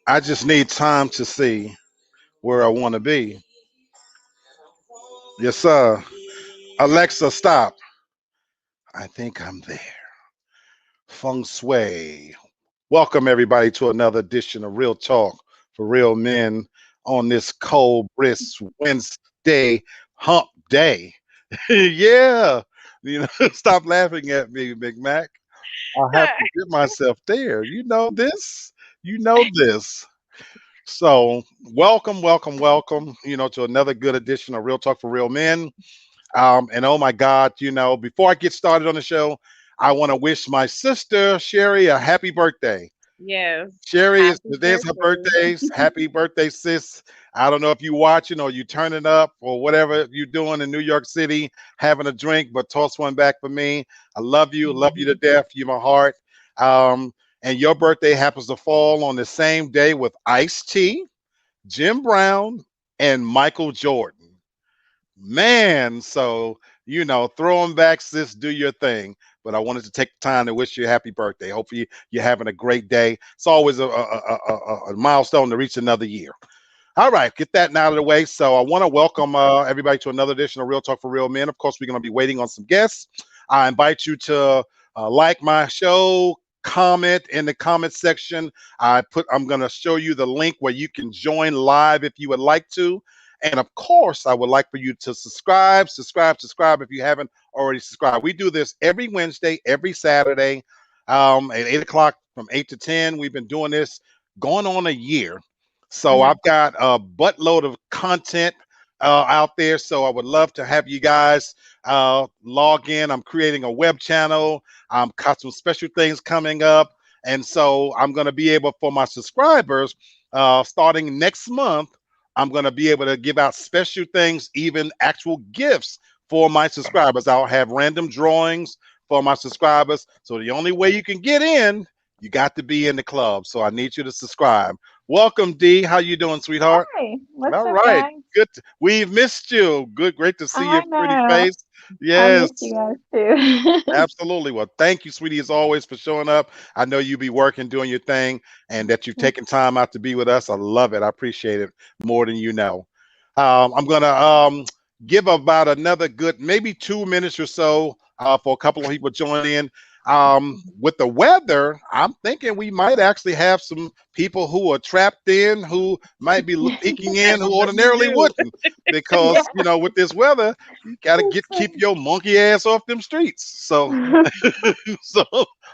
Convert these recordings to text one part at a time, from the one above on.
I just need time to see where I want to be. Yes, sir. Alexa, stop. I think I'm there. Feng Shui. Welcome, everybody, to another edition of Real Talk for Real Men on this cold, brisk Wednesday hump day. Yeah. Stop laughing at me, Big Mac. I have to get myself there. You know this. You know this. So, welcome, welcome, welcome, to another good edition of Real Talk for Real Men. And oh my God, before I get started on the show, I want to wish my sister Sherry a happy birthday. Yes. Sherry is Happy today's her birthday. birthday. Happy birthday, sis. I don't know if you watching or you turning up or whatever you're doing in New York City, having a drink, but toss one back for me. I love you to death. You're my heart. Um, and your birthday happens to fall on the same day with Ice-T, Jim Brown, and Michael Jordan. Man, so throwing back, sis, do your thing. But I wanted to take the time to wish you a happy birthday. Hopefully you're having a great day. It's always a milestone to reach another year. All right, get that out of the way. So I want to welcome everybody to another edition of Real Talk for Real Men. Of course, we're going to be waiting on some guests. I invite you to like my show, comment in the comment section. I'm going to show you the link where you can join live if you would like to. And of course, I would like for you to subscribe if you haven't already subscribed. We do this every Wednesday, every Saturday, at 8 o'clock from 8 to 10. We've been doing this going on a year. So I've got a buttload of content out there. So I would love to have you guys log in. I'm creating a web channel. Got some special things coming up. And so I'm going to be able, for my subscribers, starting next month, I'm going to be able to give out special things, even actual gifts for my subscribers. I'll have random drawings for my subscribers. So the only way you can get in, you got to be in the club. So I need you to subscribe. Welcome, D. How you doing, sweetheart? Hi. What's All up, right. guys? Good. We've missed you. Good. Great to see your I pretty know. face. I Yes. missed you guys too. Absolutely. Well, thank you, sweetie, as always, for showing up. I know you be working, doing your thing, and that you've taken time out to be with us. I love it. I appreciate it more than you know. I'm going to give about another good, maybe 2 minutes or so for a couple of people to join in. With the weather, I'm thinking we might actually have some people who are trapped in, who might be peeking in, who ordinarily wouldn't, because Yeah. with this weather, you got to keep your monkey ass off them streets. So, so,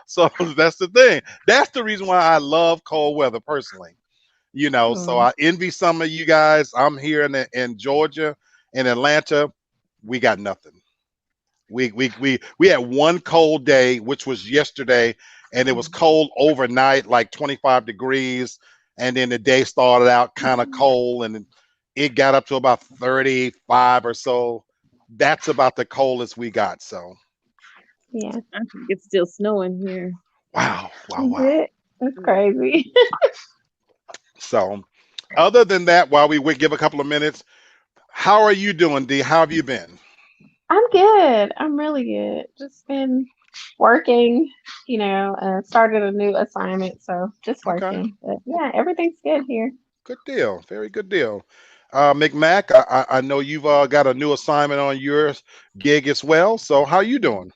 so that's the thing. That's the reason why I love cold weather personally. So I envy some of you guys. I'm here in Georgia, in Atlanta. We got nothing. We had one cold day, which was yesterday, and it was cold overnight, like 25 degrees, and then the day started out kind of cold, and it got up to about 35 or so. That's about the coldest we got. So Yeah. I think it's still snowing here. wow, wow, Is wow. it? That's crazy. So other than that, while we would give a couple of minutes, how are you doing, D? How have you been? I'm good. I'm really good. Just been working, started a new assignment, so just Okay, working. But yeah, everything's good here. good deal. Very good deal. McMac, I know you've got a new assignment on your gig as well. So how you doing?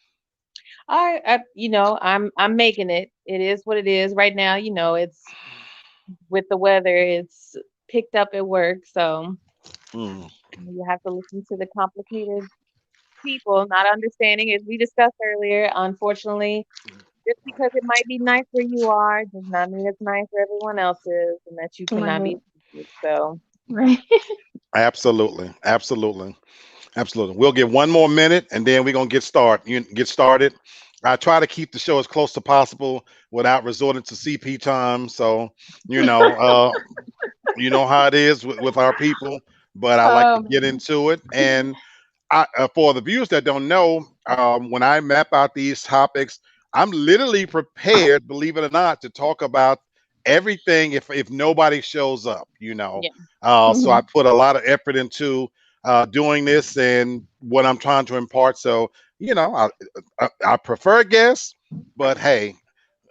I'm making it. It is what it is right now. It's with the weather, it's picked up at work, so Mm, you have to listen to the complicated people not understanding, as we discussed earlier. Unfortunately, just because it might be nice where you are does not mean it's nice where everyone else is, and that you cannot Right. be affected. So, Right. absolutely, absolutely, absolutely. We'll give one more minute, and then we're gonna get started. I try to keep the show as close to possible without resorting to CP time. So you know, uh, you know how it is with our people. But I like to get Man. into it, and for the viewers that don't know, when I map out these topics, I'm literally prepared, believe it or not, to talk about everything if nobody shows up. yeah. So I Mhm. put a lot of effort into doing this and what I'm trying to impart. So, I prefer guests, but hey,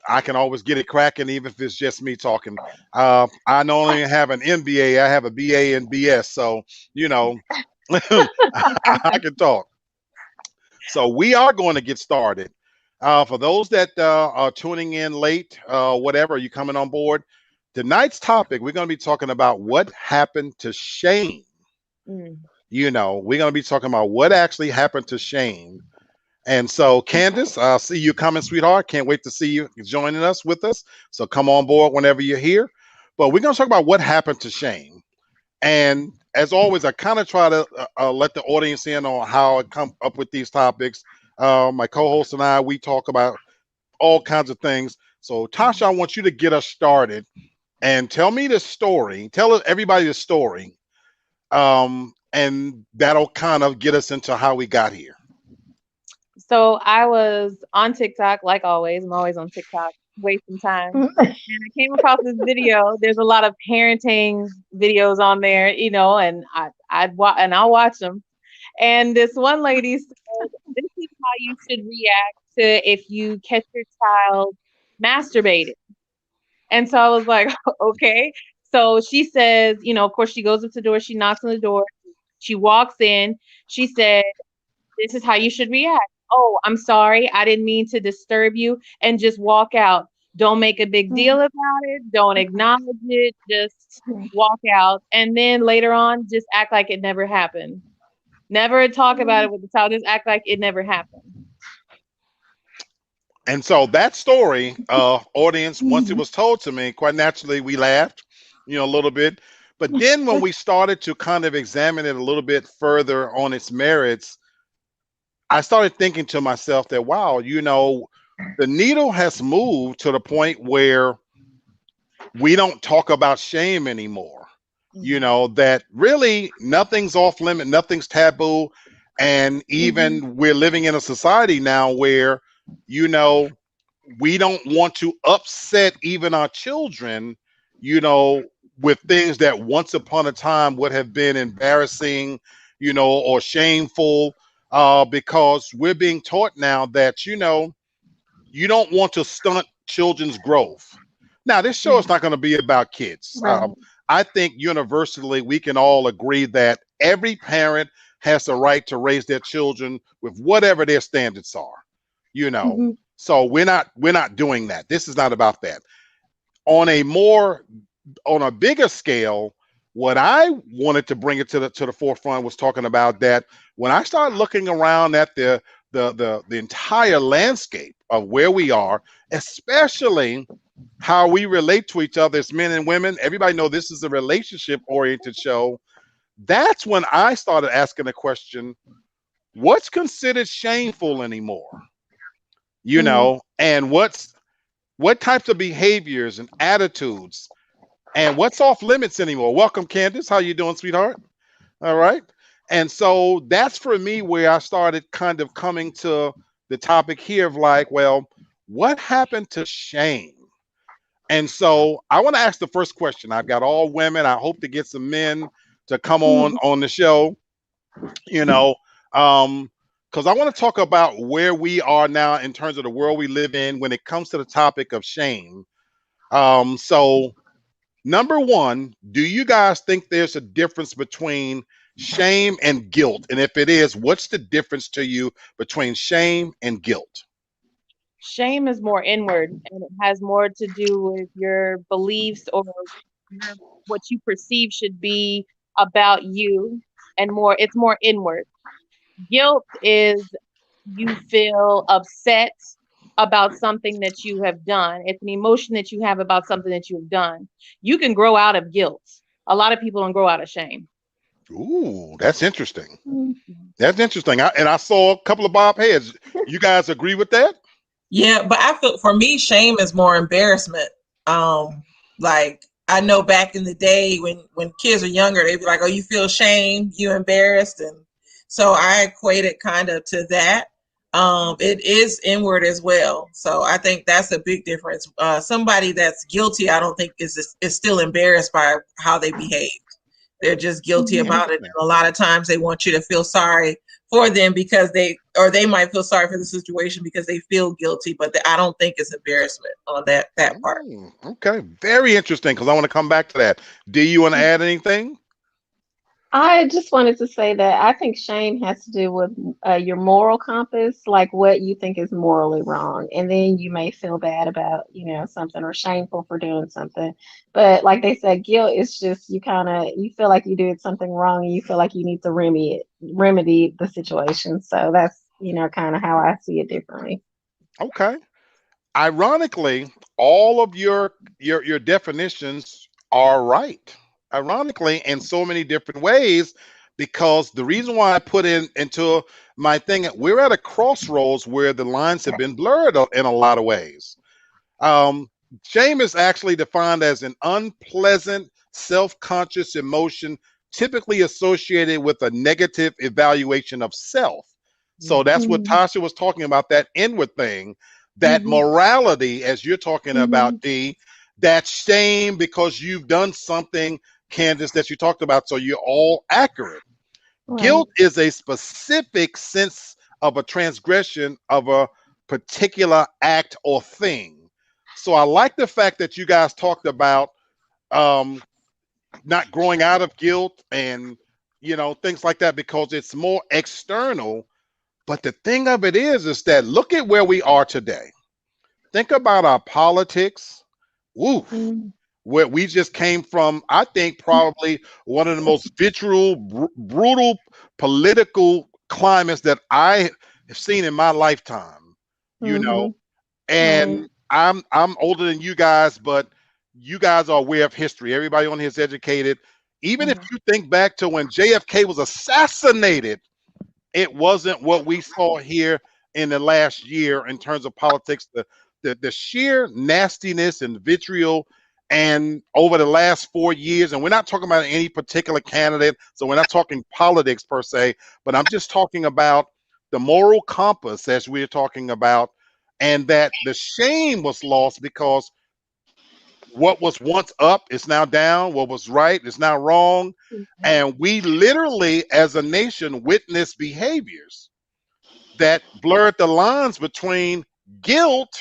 I can always get it cracking, even if it's just me talking. I not only have an MBA, I have a BA and BS. So, you know, I can talk. So we are going to get started. For those that are tuning in late, whatever, you coming on board, tonight's topic, we're going to be talking about what happened to shame. Mm. We're going to be talking about what actually happened to shame. And so, Candace, I'll see you coming, sweetheart. Can't wait to see you joining us with us. So come on board whenever you're here. But we're going to talk about what happened to shame. And as always, I kind of try to let the audience in on how I come up with these topics. My co-host and I, we talk about all kinds of things. So, Tasha, I want you to get us started and tell me the story. Tell everybody the story, and that'll kind of get us into how we got here. So I was on TikTok, like always. I'm always on TikTok, wasting time. And I came across this video. There's a lot of parenting videos on there, and I'll watch them. And this one lady said, "This is how you should react to if you catch your child masturbating." And so I was like, okay. So she says, of course, she goes up to the door. She knocks on the door. She walks in. She said, "This is how you should react. Oh, I'm sorry. I didn't mean to disturb you," and just walk out. Don't make a big deal about it. Don't acknowledge it. Just walk out. And then later on, just act like it never happened. Never talk about it with the child. Just act like it never happened. And so that story, audience, once it was told to me, quite naturally, we laughed, a little bit. But then when we started to kind of examine it a little bit further on its merits, I started thinking to myself that, wow, the needle has moved to the point where we don't talk about shame anymore. That really nothing's off limit, nothing's taboo. And even we're living in a society now where, we don't want to upset even our children, with things that once upon a time would have been embarrassing, or shameful, because we're being taught now that, you don't want to stunt children's growth. Now, this show is not going to be about kids. Right. I think universally we can all agree that every parent has the right to raise their children with whatever their standards are. So we're not doing that. This is not about that. On a bigger scale, what I wanted to bring it to the forefront was talking about that when I started looking around at the entire landscape of where we are, especially how we relate to each other as men and women. Everybody know this is a relationship oriented show. That's when I started asking the question, what's considered shameful anymore? And what types of behaviors and attitudes and what's off limits anymore? Welcome, Candace. How you doing, sweetheart? All right. And so that's for me where I started kind of coming to the topic here of like, well, what happened to shame? And so I want to ask the first question. I've got all women. I hope to get some men to come on the show, because I want to talk about where we are now in terms of the world we live in when it comes to the topic of shame. So number one, do you guys think there's a difference between shame and guilt? And if it is, what's the difference to you between shame and guilt? Shame is more inward, and it has more to do with your beliefs or what you perceive should be about you, and it's more inward. Guilt is you feel upset about something that you have done. It's an emotion that you have about something that you've done. You can grow out of guilt. A lot of people don't grow out of shame. Ooh, that's interesting. That's interesting. I saw a couple of bob heads. You guys agree with that? Yeah, but I feel for me, shame is more embarrassment. Like I know back in the day when kids are younger, they'd be like, "Oh, you feel shame, you embarrassed," and so I equate it kind of to that. It is inward as well, so I think that's a big difference. Somebody that's guilty, I don't think is still embarrassed by how they behaved. They're just guilty Mhm. about it. Yeah. And a lot of times they want you to feel sorry for them because they might feel sorry for the situation because they feel guilty, but I don't think it's embarrassment on that part. Okay, very interesting because I want to come back to that. Do you want to add anything? I just wanted to say that I think shame has to do with your moral compass, like what you think is morally wrong. And then you may feel bad about, something or shameful for doing something. But like they said, guilt is just you feel like you did something wrong and you feel like you need to remedy the situation. So that's, kind of how I see it differently. Okay. Ironically, all of your definitions are right. Ironically, in so many different ways, because the reason why I put into my thing, we're at a crossroads where the lines have been blurred in a lot of ways. Um, Shame is actually defined as an unpleasant, self-conscious emotion typically associated with a negative evaluation of self. So that's what Mhm. Tasha was talking about, that inward thing, that Mhm. morality, as you're talking about, Mhm. D, that shame because you've done something, Candace, that you talked about. So you're all accurate. Right. Guilt is a specific sense of a transgression of a particular act or thing. So I like the fact that you guys talked about um, not growing out of guilt and things like that because it's more external. But the thing of it is that look at where we are today. Think about our politics. Woof. Mhm. Where we just came from, I think probably one of the most vitriol, brutal political climates that I have seen in my lifetime. You know, Mhm. Right. and I'm older than you guys, but you guys are aware of history. Everybody on here is educated. Even if Mhm. you think back to when JFK was assassinated, it wasn't what we saw here in the last year in terms of politics. The sheer nastiness and vitriol, and over the last 4 years, and we're not talking about any particular candidate, so we're not talking politics per se, but I'm just talking about the moral compass as we're talking about, and that the shame was lost because what was once up is now down, what was right is now wrong, and we literally as a nation witness behaviors that blurred the lines between guilt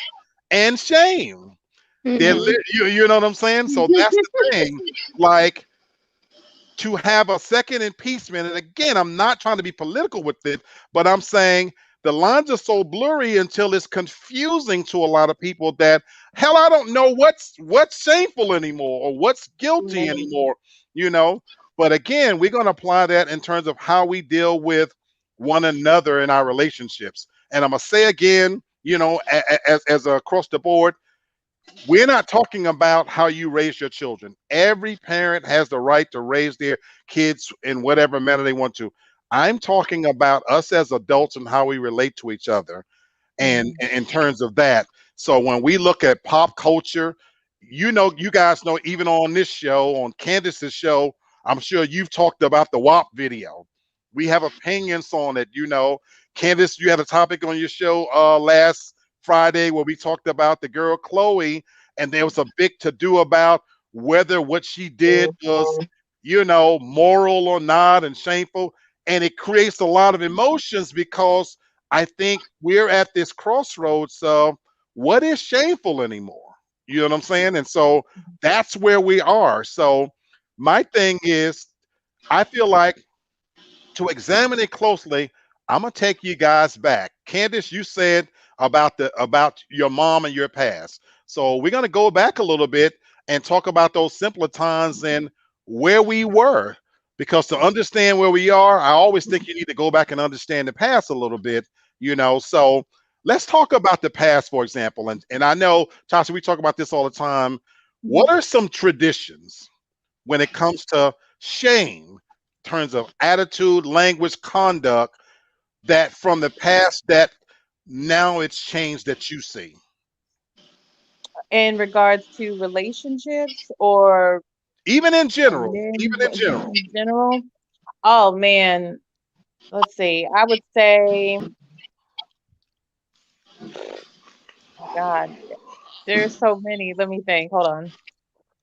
and shame. Mhm. You know what I'm saying? So that's the thing. Like, to have a second impeachment, and again, I'm not trying to be political with it, but I'm saying the lines are so blurry until it's confusing to a lot of people that hell, I don't know what's shameful anymore or what's guilty Right. anymore, you know. But again, we're going to apply that in terms of how we deal with one another in our relationships. And I'm gonna say again, as across the board, we're not talking about how you raise your children. Every parent has the right to raise their kids in whatever manner they want to. I'm talking about us as adults and how we relate to each other and Mhm. in terms of that. So when we look at pop culture, you guys know, even on this show, on Candace's show, I'm sure you've talked about the WAP video. We have opinions on it. Candace, you had a topic on your show last Friday where we talked about the girl Chloe, and there was a big to do about whether what she did was, moral or not and shameful. And it creates a lot of emotions because I think we're at this crossroads of what is shameful anymore. You know what I'm saying? And so that's where we are. So my thing is, I feel like to examine it closely, I'm gonna take you guys back. Candace, you said about your mom and your past. So we're gonna go back a little bit and talk about those simpler times and where we were. Because to understand where we are, I always think you need to go back and understand the past a little bit. So let's talk about the past, for example. And I know, Tasha, we talk about this all the time. What Mhm. are some traditions when it comes to shame, in terms of attitude, language, conduct, that from the past that now it's changed that you see? In regards to relationships or Even in general, men even in general. in general, oh man, let's see. I would say, God, there's so many. Let me think. Hold on.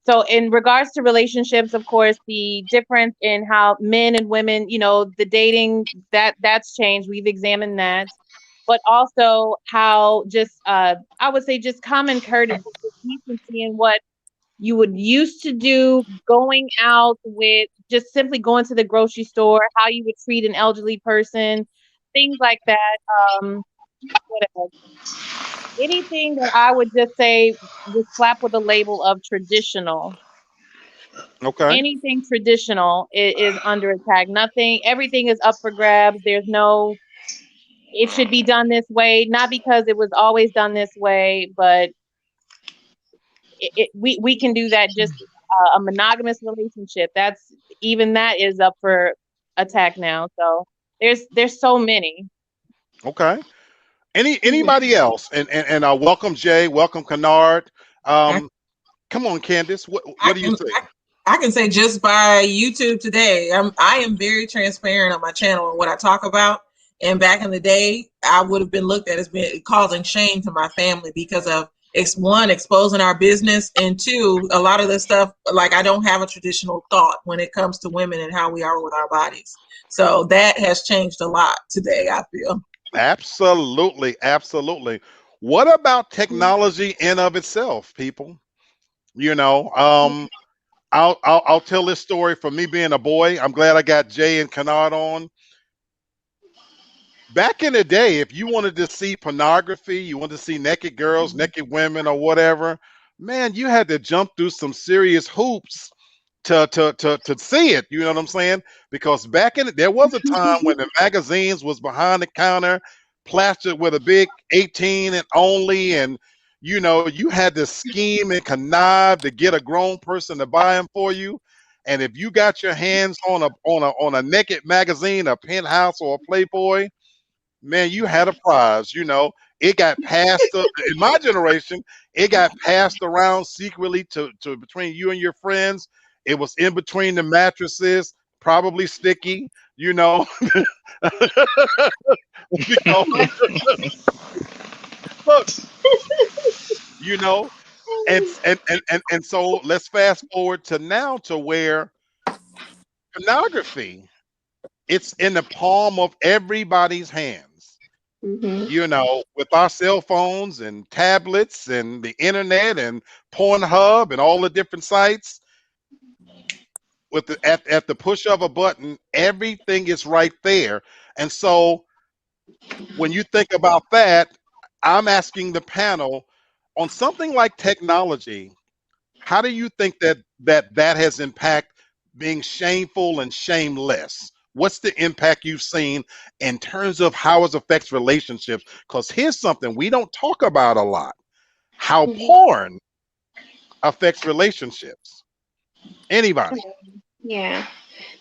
So in regards to relationships, of course, the difference in how men and women, the dating, that's changed. We've examined that. But also how just I would say just common courtesy, just decency in what you would used to do, going out with just simply going to the grocery store, how you would treat an elderly person, things like that. What else? Anything that I would just say was slapped with a label of traditional. Okay. Anything traditional is under attack. Nothing, everything is up for grabs. There's no, it should be done this way, not because it was always done this way, but we can do that. Just a monogamous relationship, that's, even that is up for attack now. So there's so many. Okay. Anybody else? And welcome Jay, welcome Kennard. I, Come on, Candace. I What do you can think? I can say just by YouTube today, I am very transparent on my channel and what I talk about. And back in the day, I would have been looked at as being causing shame to my family because of one, exposing our business, and two, a lot of the stuff, like I don't have a traditional thought when it comes to women and how we are with our bodies. So that has changed a lot today, I feel. Absolutely, absolutely. What about technology in of itself, people? You know, I'll tell this story from me being a boy. I'm glad I got Jay and Kennard on. Back in the day, if you wanted to see pornography, you wanted to see naked girls, naked women, or whatever, man, you had to jump through some serious hoops to see it. You know what I'm saying? Because back in there was a time when the magazines was behind the counter, plastered with a big 18 and only, and you had to scheme and connive to get a grown person to buy them for you. And if you got your hands on a naked magazine, a Penthouse or a Playboy, man, you had a prize. It got passed in my generation. It got passed around secretly to between you and your friends. It was in between the mattresses, probably sticky. Because look, you know, and so let's fast forward to now to where pornography, it's in the palm of everybody's hands. Mhm. With our cell phones and tablets and the internet and Pornhub and all the different sites, at the push of a button, everything is right there. And so when you think about that, I'm asking the panel, on something like technology, how do you think that has impact being shameful and shameless? What's the impact you've seen in terms of how it affects relationships? Because here's something we don't talk about a lot: how Mhm. porn affects relationships. Anybody? Yeah.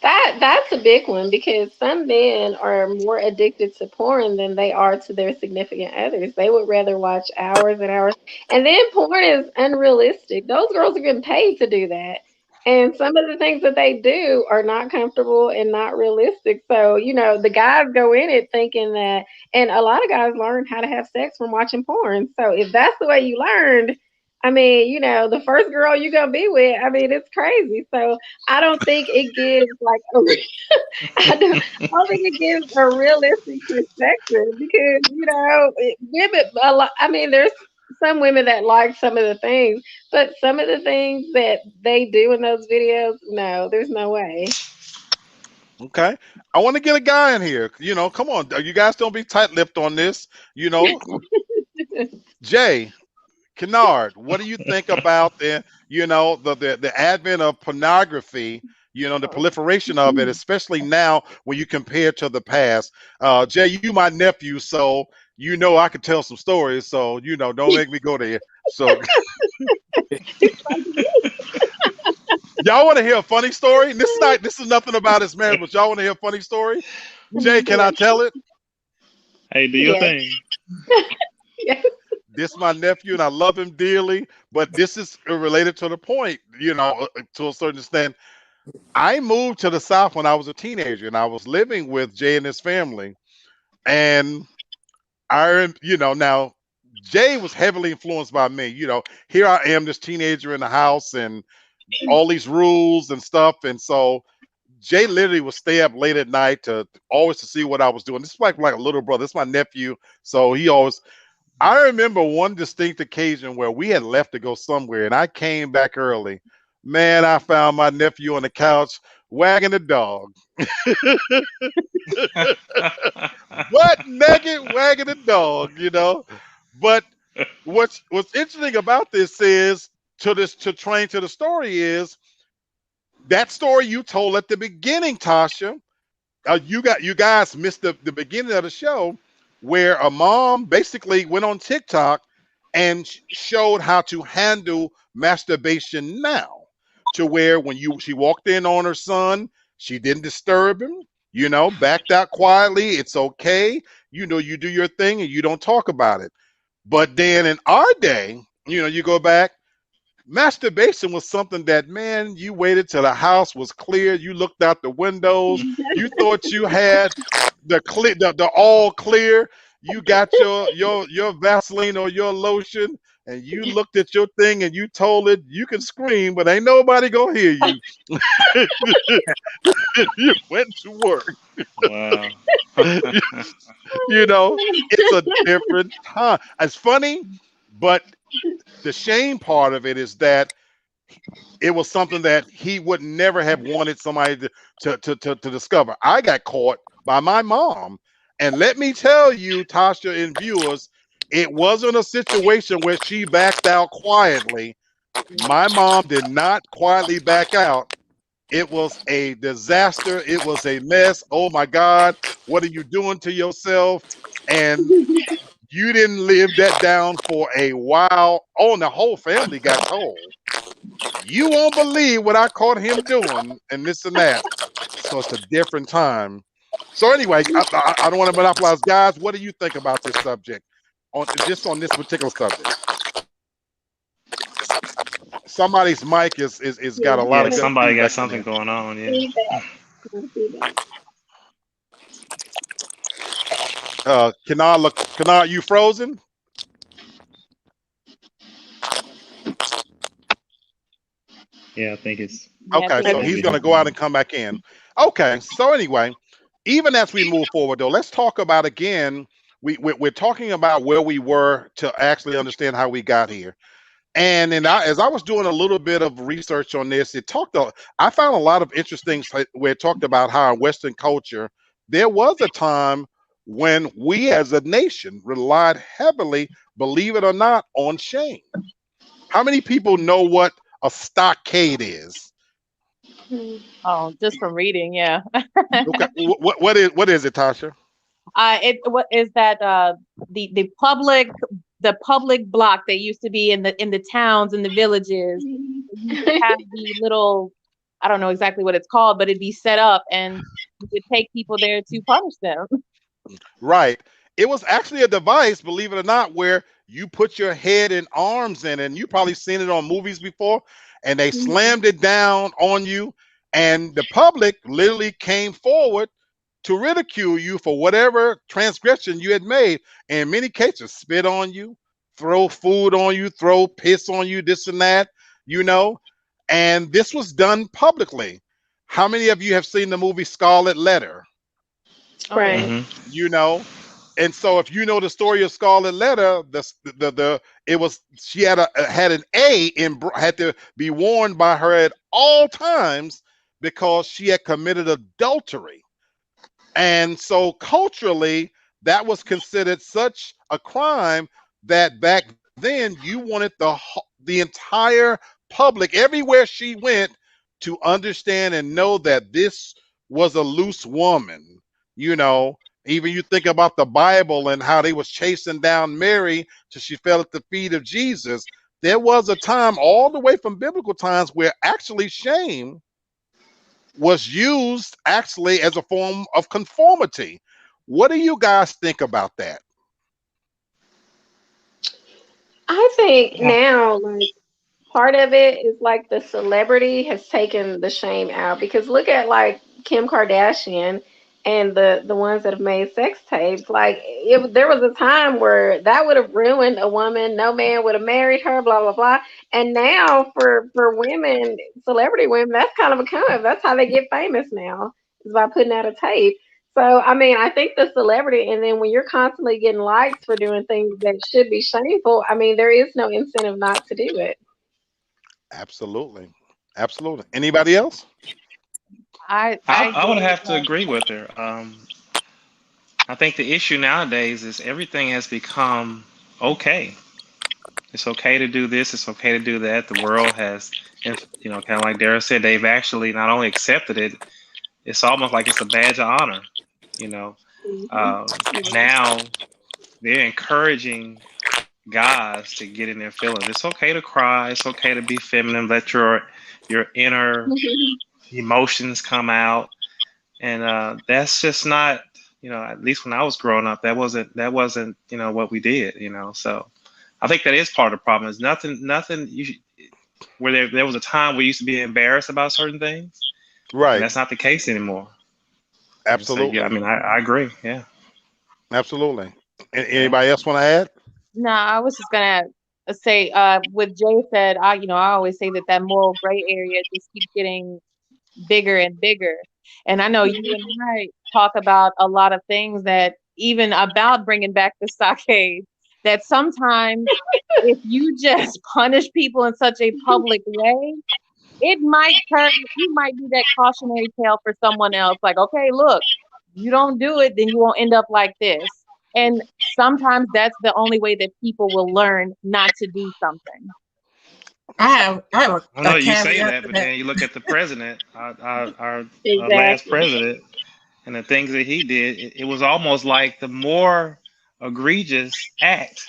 That's a big one because some men are more addicted to porn than they are to their significant others. They would rather watch hours and hours. And then porn is unrealistic. Those girls are getting paid to do that. And some of the things that they do are not comfortable and not realistic. So, the guys go in it thinking that, and a lot of guys learn how to have sex from watching porn. So, if that's the way you learned, I mean, the first girl you're going to be with, I mean, it's crazy. So, I don't think it gives like I don't think it gives a realistic perspective because women a lot. I mean, there's some women that like some of the things, but some of the things that they do in those videos, no, there's no way. Okay. I want to get a guy in here. Come on. You guys don't be tight-lipped on this. You know, Jay, Kennard, what do you think about the advent of pornography, the proliferation of it, especially now when you compare to the past? Jay, you my nephew, so I could tell some stories, so don't make me go there. So y'all want to hear a funny story? This is nothing about his marriage, but y'all want to hear a funny story? Jay, can Yeah, I tell it? Hey, do your yeah, thing. yeah. This is my nephew, and I love him dearly. But this is related to the point, to a certain extent. I moved to the South when I was a teenager, and I was living with Jay and his family. And now Jay was heavily influenced by me. Here I am, this teenager in the house, and all these rules and stuff. And so Jay literally would stay up late at night to always to see what I was doing. This is like a little brother. This is my nephew. So he always, I remember one distinct occasion where we had left to go somewhere and I came back early. Man, I found my nephew on the couch wagging the dog. Butt naked wagging the dog, you know. But what's interesting about this is to train to the story is that story you told at the beginning, Tasha. You guys missed the beginning of the show where a mom basically went on TikTok and showed how to handle masturbation now, to where when she walked in on her son, she didn't disturb him, backed out quietly. It's okay, you do your thing and you don't talk about it. But then in our day, you go back. Masturbation was something that, man, you waited till the house was clear. You looked out the windows. You thought you had the all clear. You got your Vaseline or your lotion, and you looked at your thing and you told it you can scream, but ain't nobody gonna hear you. You went to work. Wow. It's a different time. It's funny, but the shame part of it is that it was something that he would never have wanted somebody to discover. I got caught by my mom. And let me tell you, Tasha and viewers, it wasn't a situation where she backed out quietly. My mom did not quietly back out. It was a disaster. It was a mess. Oh my God, what are you doing to yourself? And you didn't live that down for a while. Oh, and the whole family got told. You won't believe what I caught him doing, and this and that. So it's a different time. So anyway, I don't want to monopolize, guys. What do you think about this subject, on this particular subject? Somebody's mic is got a lot Yeah, of good somebody got feedback in something there. going on. Yeah. Kanal, you frozen? Yeah, I think it's Yeah, I Okay, think so it's he's maybe going to him. go out and come back in. Okay, so anyway, even as we move forward, though, let's talk about again. We're talking about where we were to actually understand how we got here. And as I was doing a little bit of research on this, I found a lot of interesting where it talked about how in Western culture there was a time when we as a nation relied heavily, believe it or not, on shame. How many people know what a stockade is? oh, just from reading, yeah. Okay, what is it, Tasha? It what is that the public block that used to be in the towns and the villages. You would have the little, I don't know exactly what it's called, but it'd be set up and you would take people there to punish them. Right. It was actually a device, believe it or not, where you put your head and arms in, and you probably seen it on movies before, and they slammed it down on you, and the public literally came forward to ridicule you for whatever transgression you had made. In many cases, spit on you, throw food on you, throw piss on you, this and that, you know. And this was done publicly. How many of you have seen the movie Scarlet Letter? Oh yeah. Right. Mm-hmm. You know, and so if you know the story of Scarlet Letter, the it was she had an A in had to be worn by her at all times because she had committed adultery. And so culturally, that was considered such a crime that back then you wanted the entire public everywhere she went to understand and know that this was a loose woman. You know, even you think about the Bible and how they was chasing down Mary till she fell at the feet of Jesus. There was a time all the way from biblical times where actually shame was used actually as a form of conformity. What do you guys think about that? I think Well, now, like, part of it is like the celebrity has taken the shame out because look at like Kim Kardashian and the ones that have made sex tapes, like there was a time where that would have ruined a woman. No man would have married her, blah blah blah. And now for women, celebrity women, that's kind of a come up. That's how they get famous now, is by putting out a tape. So I mean, I think the celebrity, and then when you're constantly getting likes for doing things that should be shameful, I mean, there is no incentive not to do it. Absolutely. Absolutely. Anybody else? I I would agree. have to agree with her. I think the issue nowadays is everything has become okay. It's okay to do this. It's okay to do that. The world has, kind of like Dara said, they've actually not only accepted it, it's almost like it's a badge of honor. You know, Mhm. now they're encouraging guys to get in their feelings. It's okay to cry. It's okay to be feminine. Let your inner emotions come out, and that's just not, at least when I was growing up, that wasn't what we did. So I think that is part of the problem. Is nothing where there was a time where you used to be embarrassed about certain things, and Right. that's not the case anymore. And so yeah, I Absolutely. mean, I agree. Yeah, Absolutely. yeah. Anybody else want to add? No, I was just gonna say, what Jay said, I always say that that moral gray area just keeps getting bigger and bigger. And I know you and I talk about a lot of things that even about bringing back the stockade, that sometimes if you just punish people in such a public way, you might be that cautionary tale for someone else. Like, okay, look, you don't do it, then you won't end up like this. And sometimes that's the only way that people will learn not to do something. I have I a know you say caveat that, to but that. then you look at the president, our last Exactly. president, and the things that he did. It was almost like the more egregious act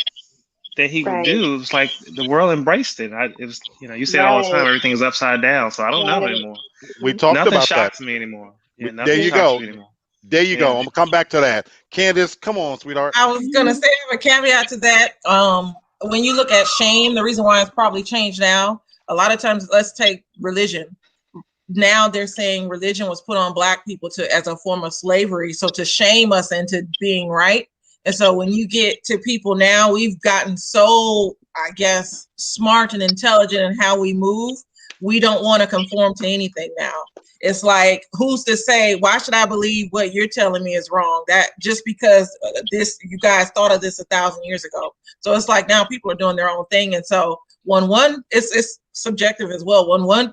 that he would Right. do, it was like the world embraced it. It was, you say it all the Right. time, everything is upside down. So I don't know Right. anymore. We Mhm. talked Nothing about that. shocks me anymore. Yeah, There nothing you shocks go. me anymore. There you go. Yeah. I'm gonna come back to that. Candace, come on, sweetheart. I was gonna Mhm. say I have a caveat to that. When you look at shame, the reason why it's probably changed now, a lot of times, let's take religion. Now they're saying religion was put on Black people to as a form of slavery, so to shame us into being right. And so when you get to people now, we've gotten so, I guess, smart and intelligent in how we move. We don't want to conform to anything now. It's like, who's to say, why should I believe what you're telling me is wrong? That just because this, you guys thought of this 1,000 years ago. So it's like now people are doing their own thing. And so it's subjective as well.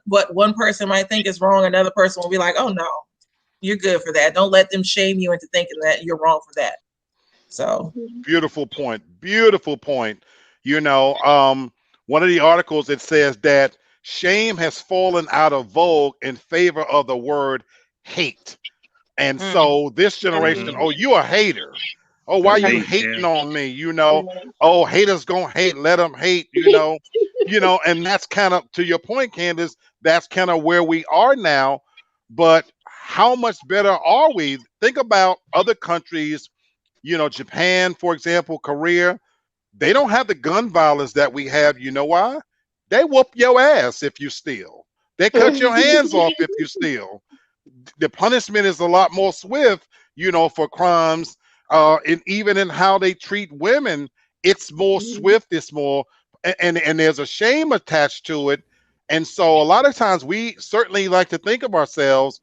What one person might think is wrong, another person will be like, oh no, you're good for that. Don't let them shame you into thinking that you're wrong for that. So Mhm. Beautiful point. Beautiful point. One of the articles, it says that shame has fallen out of vogue in favor of the word hate. And Mm, so this generation, Mm-hmm. oh, you a hater. Oh, why That's you deep. Mhm. hating Yeah. on me? Yeah. Oh, haters gonna hate, let them hate, and that's kind of, to your point, Candace, that's kind of where we are now. But how much better are we? Think about other countries, Japan, for example, Korea. They don't have the gun violence that we have. You know why? They whoop your ass if you steal. They cut your hands off if you steal. The punishment is a lot more swift, for crimes. And even in how they treat women, it's more Mhm. swift. It's more, and there's a shame attached to it. And so a lot of times we certainly like to think of ourselves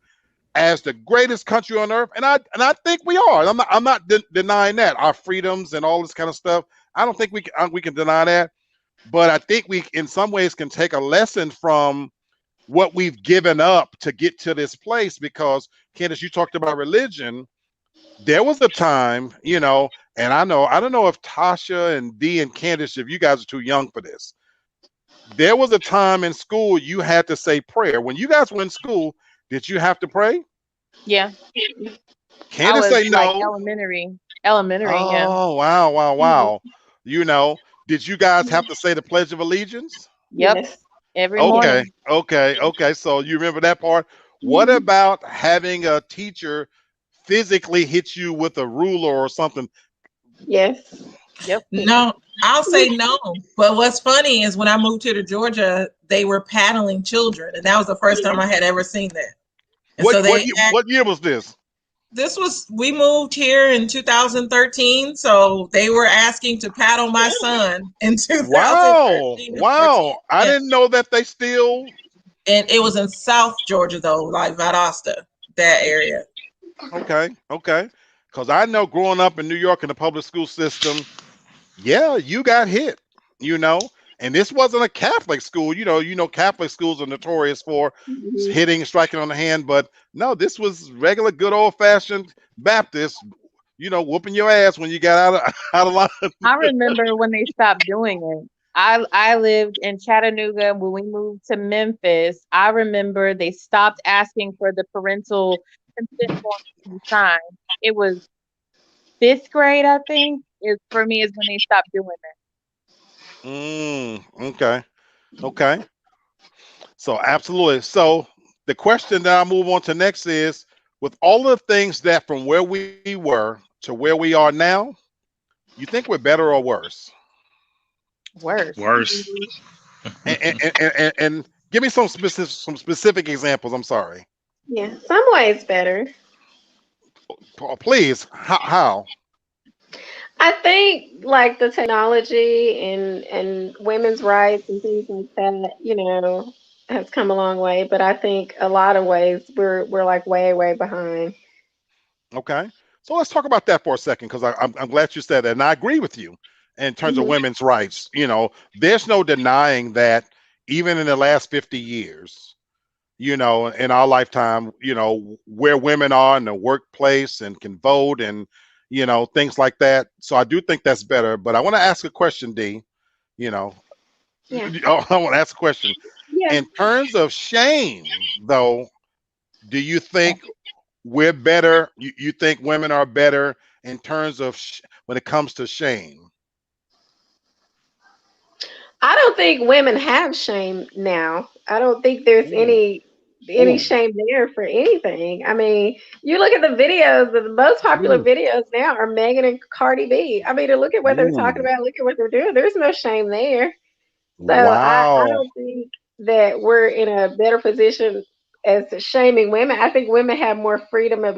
as the greatest country on earth, and I think we are. I'm not denying that our freedoms and all this kind of stuff. I don't think we can deny that, but I think we in some ways can take a lesson from what we've given up to get to this place. Because Candace, you talked about religion. There was a time, and I don't know if Tasha and Dee and Candace, if you guys are too young for this. There was a time in school you had to say prayer. When you guys were in school, did you have to pray? yeah, I Candace was say like no. elementary. Elementary, yeah. Oh, wow, wow, Mhm. wow. Did you guys have to say the Pledge of Allegiance? Yep, Yes. every Yes. Okay, morning. okay, okay. So you remember that part. What Mhm. about having a teacher physically hit you with a ruler or something? Yes. Yep. no, I'll say no. But what's funny is when I moved here to Georgia, they were paddling children, and that was the first time I had ever seen that. And What so what they year, act, what year was this? We moved here in 2013, so they were asking to paddle my son in Wow. 2013 and 14. Wow. I And, didn't know that they still. and it was in South Georgia though, like Valdosta, that area. Okay. Okay. Because I know growing up in New York in the public school system, yeah, you got hit, you know, and this wasn't a Catholic school. Catholic schools are notorious for Mhm. hitting, striking on the hand, but no, this was regular, good old fashioned Baptist, whooping your ass when you got out of out of line. I remember when they stopped doing it. I lived in Chattanooga when we moved to Memphis. I remember they stopped asking for the parental consent form to be signed. It was fifth grade, I think, is for me is when they stopped doing Okay. Okay. So absolutely. So the question that I move on to next is, with all of the things that from where we were to where we are now, you think we're better or worse? that. Worse. Worse. And give me some specific examples. I'm sorry. Yeah, some ways better. Please. How? I think like the technology and women's rights and things like that, has come a long way. But I think a lot of ways we're like way, way behind. Okay. So let's talk about that for a second, because I'm glad you said that, and I agree with you in terms of Hmm. women's rights. There's no denying that even in the last 50 years, in our lifetime, where women are in the workplace and can vote and, things like that. So I do think that's better. But I want to ask a question, D. You know, Yeah. I want to ask a question. Yeah. In terms of shame, though, do you think we're better? You think women are better in terms of when it comes to shame? I don't think women have shame now. I don't think there's Ooh, any ooh, shame there for anything. I mean, you look at the videos, the most popular ooh, videos now are Megan and Cardi B. I mean, to look at what they're talking ooh. about, look at what they're doing. There's no shame there. So I Wow. don't think that we're in a better position as to shaming women. I think women have more freedom of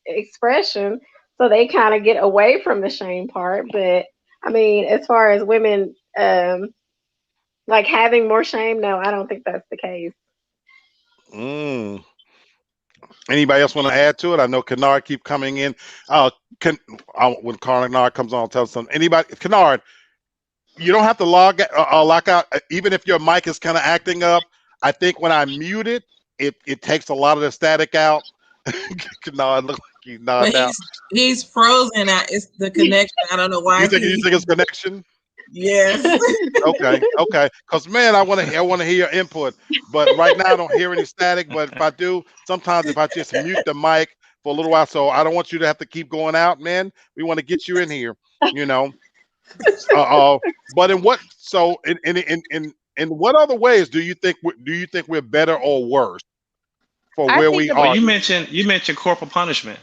expression, so they kind of get away from the shame part. But I mean, as far as women, like having more shame, no, I don't think that's the case. Mm. Anybody else want to add to it? I know Kennard keep coming in. Uh, can, when Kennard comes on, tell us something. Anybody, Kennard, you don't have to lock out, even if your mic is kind of acting up. I think when I mute it, it takes a lot of the static out. Kennard, look like he's But nodding out. he's frozen. It's the connection. I don't know You why think you think it's connection? Yes. Okay, okay. Because man, I want to hear your input, but right now I don't hear any static. But if I do, sometimes if I just mute the mic for a little while, so I don't want you to have to keep going out, man. We want to get you in here, you know. But in what? So in what other ways do you think we're better or worse for I where think we the Well, are? you mentioned corporal punishment.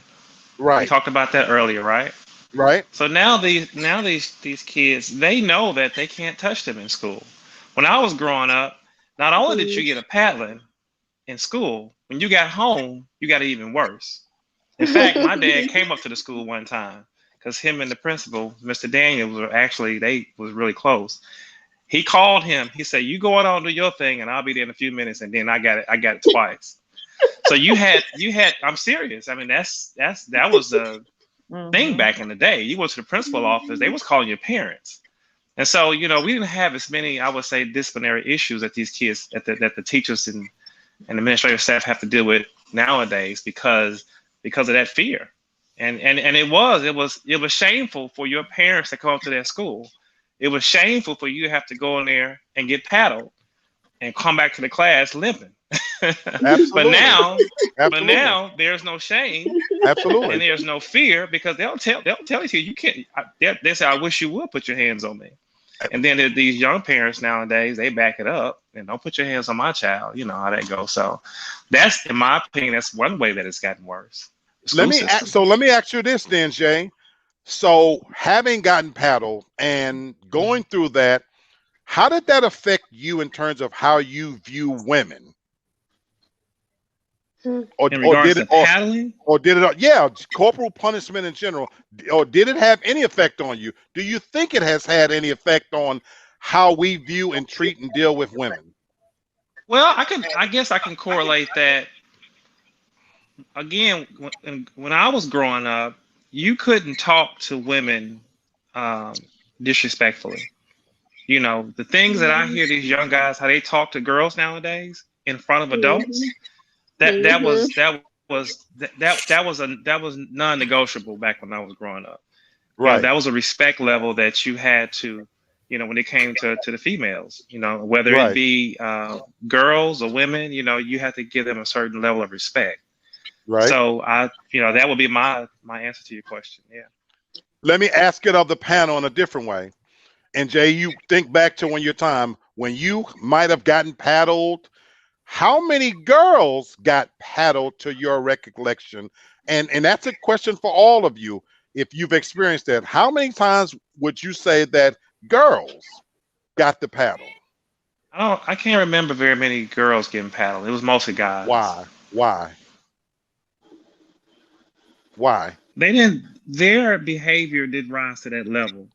We Right, talked about that earlier, right? right. So now these kids, they know that they can't touch them in school. When I was growing up, not only did you Mhm. get a paddling in school, when you got home, you got it even worse. In fact, my dad came up to the school one time because him and the principal, Mr. Daniels, were actually they was really close. He called him. He said, "You go out and do your thing, and I'll be there in a few minutes." And then I got it. I got it twice. So you had. I'm serious. I mean, that was the thing hmm back in the day. You went to the principal office, they was calling your parents. And so, we didn't have as many, I would say, disciplinary issues that these kids, that the teachers and administrative staff have to deal with nowadays because of that fear. And it was shameful for your parents to come to that school. It was shameful for you to have to go in there and get paddled and come back to the class limping. but Absolutely, now, but absolutely, now there's no shame and absolutely. there's no fear because they'll tell you can't. They say I wish you would put your hands on me. And then these young parents nowadays they back it up and don't put your hands on my child. You know how that goes. So that's in my opinion that's one way that it's gotten worse. The school system. Let me ask you this then, Jay. So having gotten paddled and going through that, how did that affect you in terms of how you view women? or In or regards did to it paddling, or did it? Yeah, corporal punishment in general, or did it have any effect on you? Do you think it has had any effect on how we view and treat and deal with women? well, I guess I can correlate that again. When I was growing up, you couldn't talk to women disrespectfully. You know, the things that I hear these young guys how they talk to girls nowadays in front of adults, Mhm. that Mhm. was that was non-negotiable back when I was growing up. You know, Right, that was a respect level that you had to, you know, when it came to the females, you know, whether it right, be girls or women, you know, you have to give them a certain level of respect. right. So you know, that would be my answer to your question. Yeah. Let me ask it of the panel in a different way. And Jay, you think back to when your time when you might have gotten paddled. How many girls got paddled to your recollection? And that's a question for all of you. If you've experienced that, how many times would you say that girls got the paddle? I can't remember very many girls getting paddled. It was mostly guys. Why? Why? Why? They didn't. Their behavior didn't rise to that level.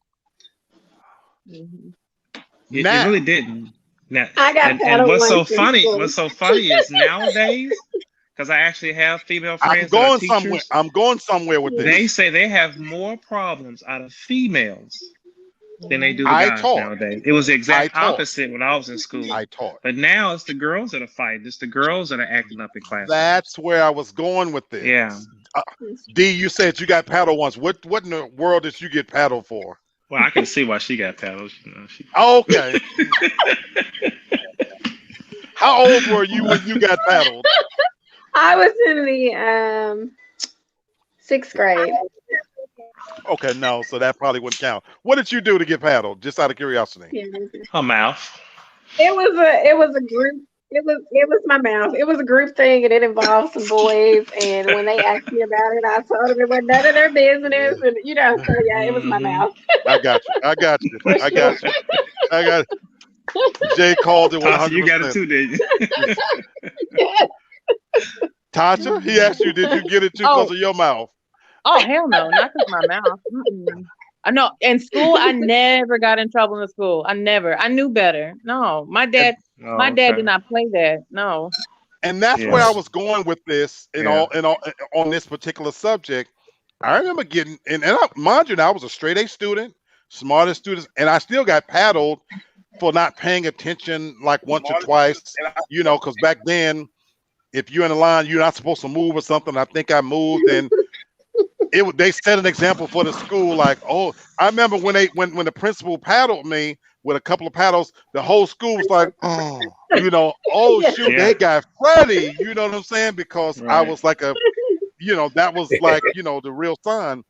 Mhm. It Now really didn't. Now, I got and paddled what's so once in funny? school. What's so funny is nowadays, because I actually have female I'm friends that are going somewhere. teachers. I'm going somewhere with Mhm. They this. say they have more problems out of females than they do the I guys taught. nowadays. It was the I exact taught. opposite when I was in school. I taught. But now it's the girls that are fighting. It's the girls that are acting up in classrooms. That's where I was going with Yeah. this. D, you said you got paddled once. What in the world did you get paddled for? Well, I can see why she got paddles. You know, she. Okay. How old were you when you got paddled? I was in the sixth grade. Okay, no, so that probably wouldn't count. What did you do to get paddled? Just out of curiosity. Yeah. Her mouth. It was a group. It was my mouth. It was a group thing, and it involved some boys. And when they asked me about it, I told them it was none of their business. And so yeah, it was my Hmm. mouth I got you. I got you. for I sure. got you. I got Jay called it Tasha, you got it 100%. too, did you? Tasha, he asked you, did you get it too because Oh, of your mouth? oh, hell no, not because my mouth. Mm-mm. I know in school I never got in trouble in school. I never. I knew better. No, And my Oh, dad okay. did not play that. No. and that's where I Yeah. was going with this Yeah. in all on this particular subject. I remember getting mind you, now I was a straight A student, smartest students, and I still got paddled for not paying attention like once or twice, because back then, if you're in the line, you're not supposed to move or something. I think I moved, and they set an example for the school. Like, oh, I remember when the principal paddled me with a couple of paddles, the whole school was like, oh, oh Yeah. shoot, Yeah. they got Freddie. You know what I'm saying? Because I Right. was like that was like the real sign.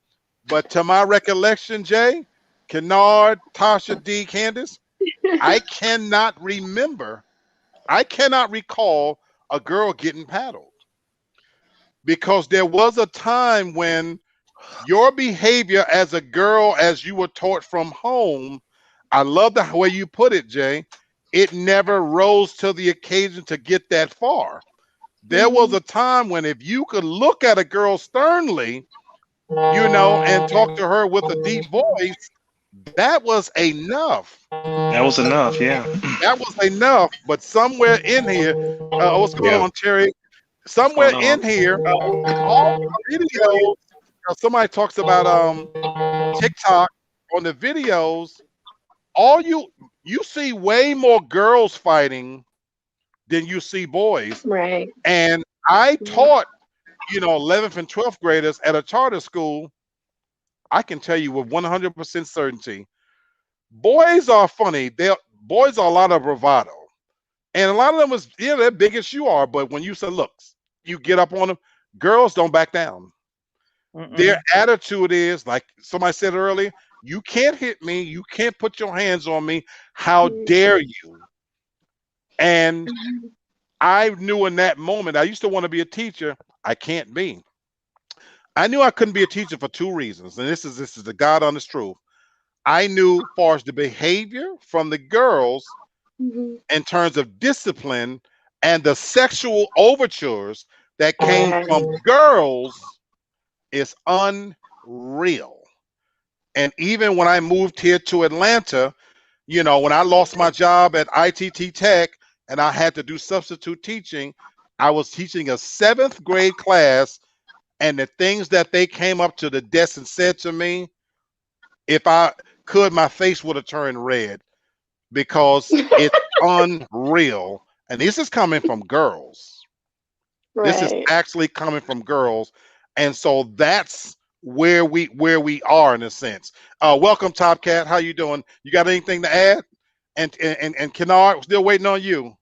But to my recollection, Jay, Kennard, Tasha D, Candace, I cannot remember. I cannot recall a girl getting paddled because there was a time when your behavior as a girl, as you were taught from home, I love the way you put it, Jay. It never rose to the occasion to get that far. There was Mhm. a time when if you could look at a girl sternly, and talk to her with a deep voice, that was enough. That was enough. Yeah. That was enough. But somewhere in here, what's going Yeah. on, Terry? What's Somewhere going in on? here, all the videos. Somebody talks about TikTok on the videos. All you see way more girls fighting than you see boys. Right. And I Mhm. taught 11th and 12th graders at a charter school. I can tell you with 100% certainty, boys are funny. Boys are a lot of bravado, and a lot of them is they're big as you are. But when you say, look, you get up on them, girls don't back down. Their Mm-mm. attitude is like somebody said earlier, you can't hit me, you can't put your hands on me. How dare you? And Mhm. I knew in that moment, I used to want to be a teacher. I can't be. I knew I couldn't be a teacher for two reasons, and this is the God honest truth. I knew, as far as the behavior from the girls Mhm. in terms of discipline and the sexual overtures, that came from girls is unreal. And even when I moved here to Atlanta, you know, when I lost my job at ITT Tech and I had to do substitute teaching, I was teaching a 7th grade class, and the things that they came up to the desk and said to me, if I could, my face would have turned red because it's unreal. And this is coming from girls. This is Right. actually coming from girls. And so that's where we are in a sense. Welcome, Top Cat. How you doing? You got anything to add? And Kennard, still waiting on you.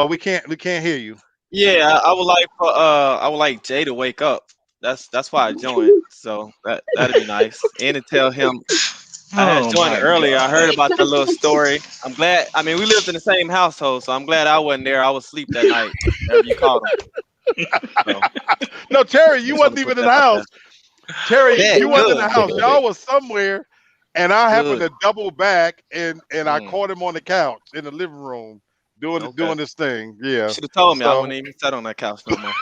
We can't hear you. Yeah, I would like Jay to wake up. That's why I joined. So that'd be nice. And to tell him I had Oh joined my earlier. I heard God. about the little story. I'm glad. I mean, we lived in the same household, so I'm glad I wasn't there. I was asleep that night. Whenever you called him. So No, Terry, you just want wasn't to put even in that the out there. house. Terry, Bet. you wasn't in Good. the house. Y'all was somewhere, and I happened Good. to double back, and I Mm, caught him on the couch in the living room doing okay. this thing. Yeah. Should have told me. I So wouldn't even sat on that couch no more.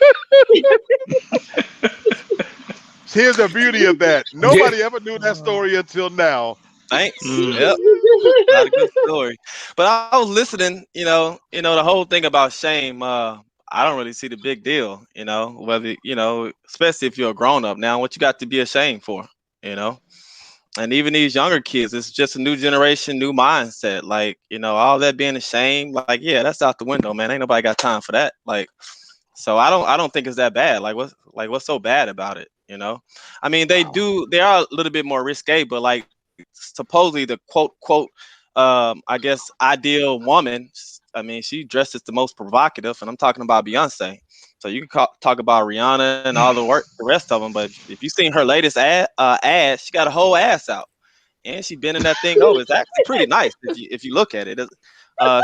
here's the beauty of that. Nobody ever knew that Oh. story until now. Thanks. Mm. Yep. Not a good story. But I was listening. The whole thing about shame. I don't really see the big deal. Whether especially if you're a grown up now, what you got to be ashamed for. You know. And even these younger kids, it's just a new generation, new mindset. Like, all that being ashamed, like, yeah, that's out the window, man. Ain't nobody got time for that. Like, so I don't think it's that bad. What's so bad about it? I mean, Wow. they are a little bit more risque, but like supposedly the quote, I guess ideal woman. I mean, she dresses the most provocative, and I'm talking about Beyonce. So you can talk about Rihanna and all the rest of them, but if you seen her latest ad, she got a whole ass out, and she bending that thing over. It's actually pretty nice if you look at it.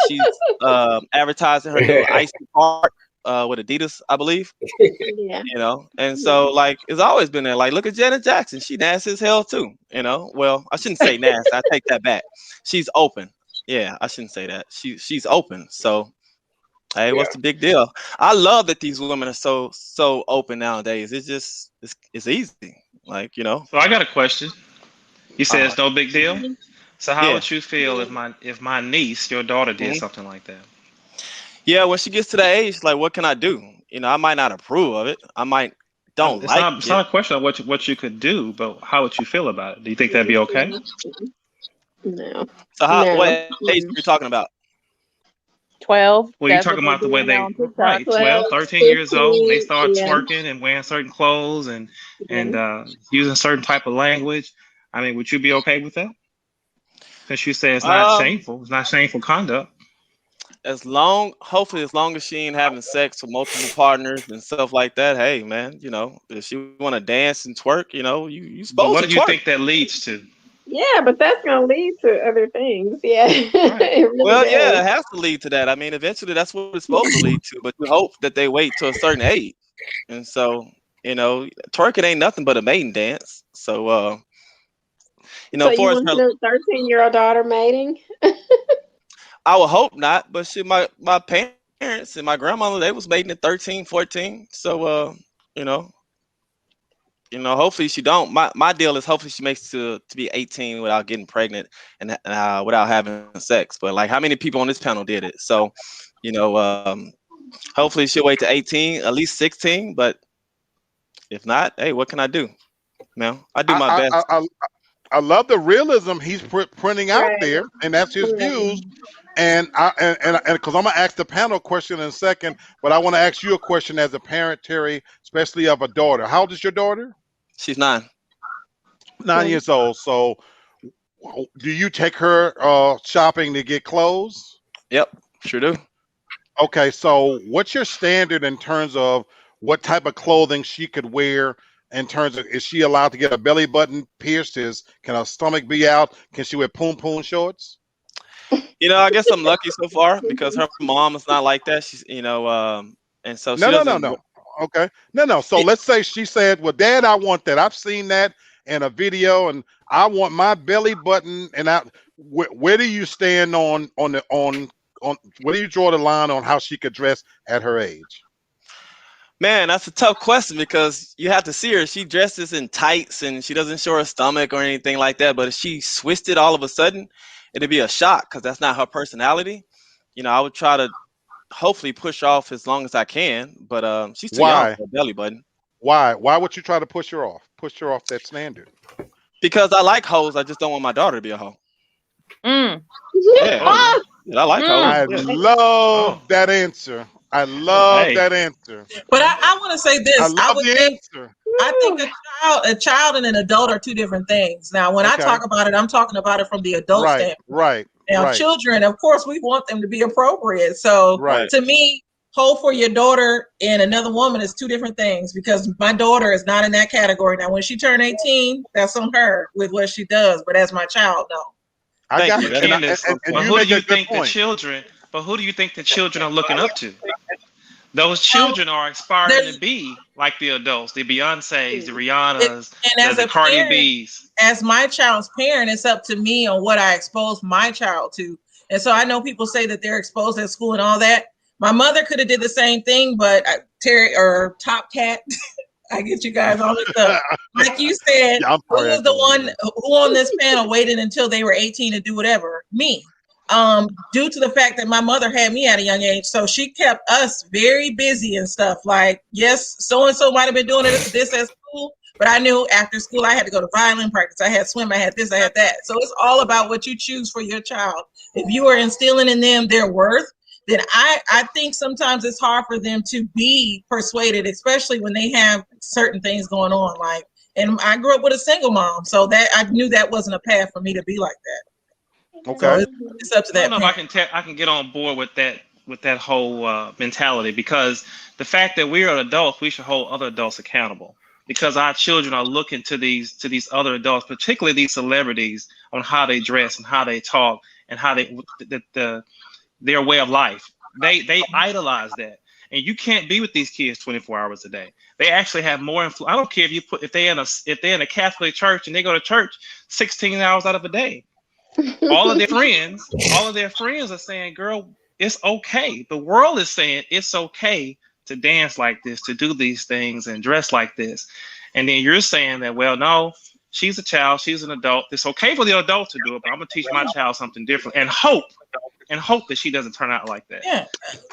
She's advertising her new icy park with Adidas, I believe. Yeah. And Yeah. so like it's always been there. Like look at Janet Jackson, she nasty as hell too. Well, I shouldn't say nasty. I take that back. She's open. Yeah, I shouldn't say that. She's open. So hey, what's Yeah. the big deal? I love that these women are so open nowadays. It's easy. Like So I got a question. You said uh it's no big deal. So how yeah. would you feel if my niece, your daughter, did Mhm. something like that? Yeah, when she gets to that age, like what can I do? I might not approve of it. I might don't It's like not. It's it. not a question of what you could do, but how would you feel about it? Do you think that'd be okay? No. So what No. age are you Mm. talking about? 12. Well, you're That's talking what they're about the way doing now they on TikTok. right, 12, 12, 13 years old, and they 15. start Yeah. twerking and wearing certain clothes and Yeah. and uh, using certain type of language. I mean, would you be okay with that? Since you say it's not Um, shameful, it's not shameful conduct. hopefully, as long as she ain't having sex with multiple partners and stuff like that. Hey, man, if she want to dance and twerk, you But supposed to what do you twerk. think that leads to? Yeah, but that's gonna lead to other things. Yeah. Right. It really Well, yeah, does. it has to lead to that. I mean, eventually, that's what it's supposed to lead to. But you hope that they wait to a certain age, and so twerking ain't nothing but a maiden dance. So, So you for as want her, your 13-year-old daughter mating? I would hope not. But shit, my parents and my grandmother, they was mating at 13, 14. So, you know, hopefully she don't. My deal is hopefully she makes to be 18 without getting pregnant and without having sex. But like, how many people on this panel did it? So, you know, um, hopefully she'll wait to 18, at least 16. But if not, hey, what can I do? I do I my I I, best. I I love the realism he's printing out Right. there, and that's his views. Right. And because I'm gonna ask the panel a question in a second, but I want to ask you a question as a parent, Terry, especially of a daughter. How old is your daughter? She's 9. 9 years old. So, do you take her shopping to get clothes? Yep, sure do. Okay, so what's your standard in terms of what type of clothing she could wear? In terms of, is she allowed to get a belly button pierced? Can her stomach be out? Can she wear poom poom shorts? I guess I'm lucky so far because her mom is not like that. And so she No, no, no, doesn't. no. Okay, no, no. So let's say she said, "Well, Dad, I want that. I've seen that in a video, and I want my belly button." And where do you stand on where do you draw the line on how she could dress at her age? Man, that's a tough question because you have to see her. She dresses in tights and she doesn't show her stomach or anything like that. But if she switched it all of a sudden, it'd be a shock because that's not her personality. I would try to hopefully push her off as long as I can, but she's too young Why? for a belly button. Why would you try to push her off? Push her off that standard? Because I like hoes, I just don't want my daughter to be a hoe. Mm, Yeah, Oh, I like hoes. mm. I Yeah. love oh, that answer. I well, love hey, that answer. But I want to say I this. I love would the think answer. I think a child and an adult are two different things. Now, when I Okay. talk about it, I'm talking about it from the adult Right. standpoint. Right. Now, Right. children, of course, we want them to be appropriate. So, Right. Right. to me, hold for your daughter and another woman is two different things because my daughter is not in that category. Now, when she turned 18, that's on her with what she does. But as my child, no. I Thank got you. but you, That's and Candace, and but you who do make a you good think the point. children? But who do you think the children are looking up to? Those Well, children are aspiring to there's be like the adults, the Beyonces, the it, Rihannas, and as the a Cardi parent, B's. as my child's parent, it's up to me on what I expose my child to. And so I know people say that they're exposed at school and all that. My mother could have did the same thing, but Terry or Top Cat, I get you guys all mixed up. Like you said, Yeah, I'm who sorry, I was the told you one that. who on this panel waited until they were 18 to do whatever? Me. Due to the fact that my mother had me at a young age, so she kept us very busy and stuff. Like, yes, so and so might have been doing this at school, but I knew after school I had to go to violin practice. I had swim, I had this, I had that. So it's all about what you choose for your child. If you are instilling in them their worth, then I think sometimes it's hard for them to be persuaded, especially when they have certain things going on. Like, and I grew up with a single mom, so that I knew that wasn't a path for me to be like that. So Okay. it's up to I don't that know if I parent. can I can get on board with that whole mentality because the fact that we are adults, we should hold other adults accountable because our children are looking to these other adults, particularly these celebrities, on how they dress and how they talk and how their way of life. They idolize that. And you can't be with these kids 24 hours a day. They actually have more influence. I don't care if they're in a Catholic church and they go to church 16 hours out of a day. All of their friends are saying, "Girl, it's okay." The world is saying it's okay to dance like this, to do these things and dress like this. And then you're saying that, well, no, she's a child, she's an adult. It's okay for the adult to do it, but I'm gonna teach my child something different and hope that she doesn't turn out like that. Yeah,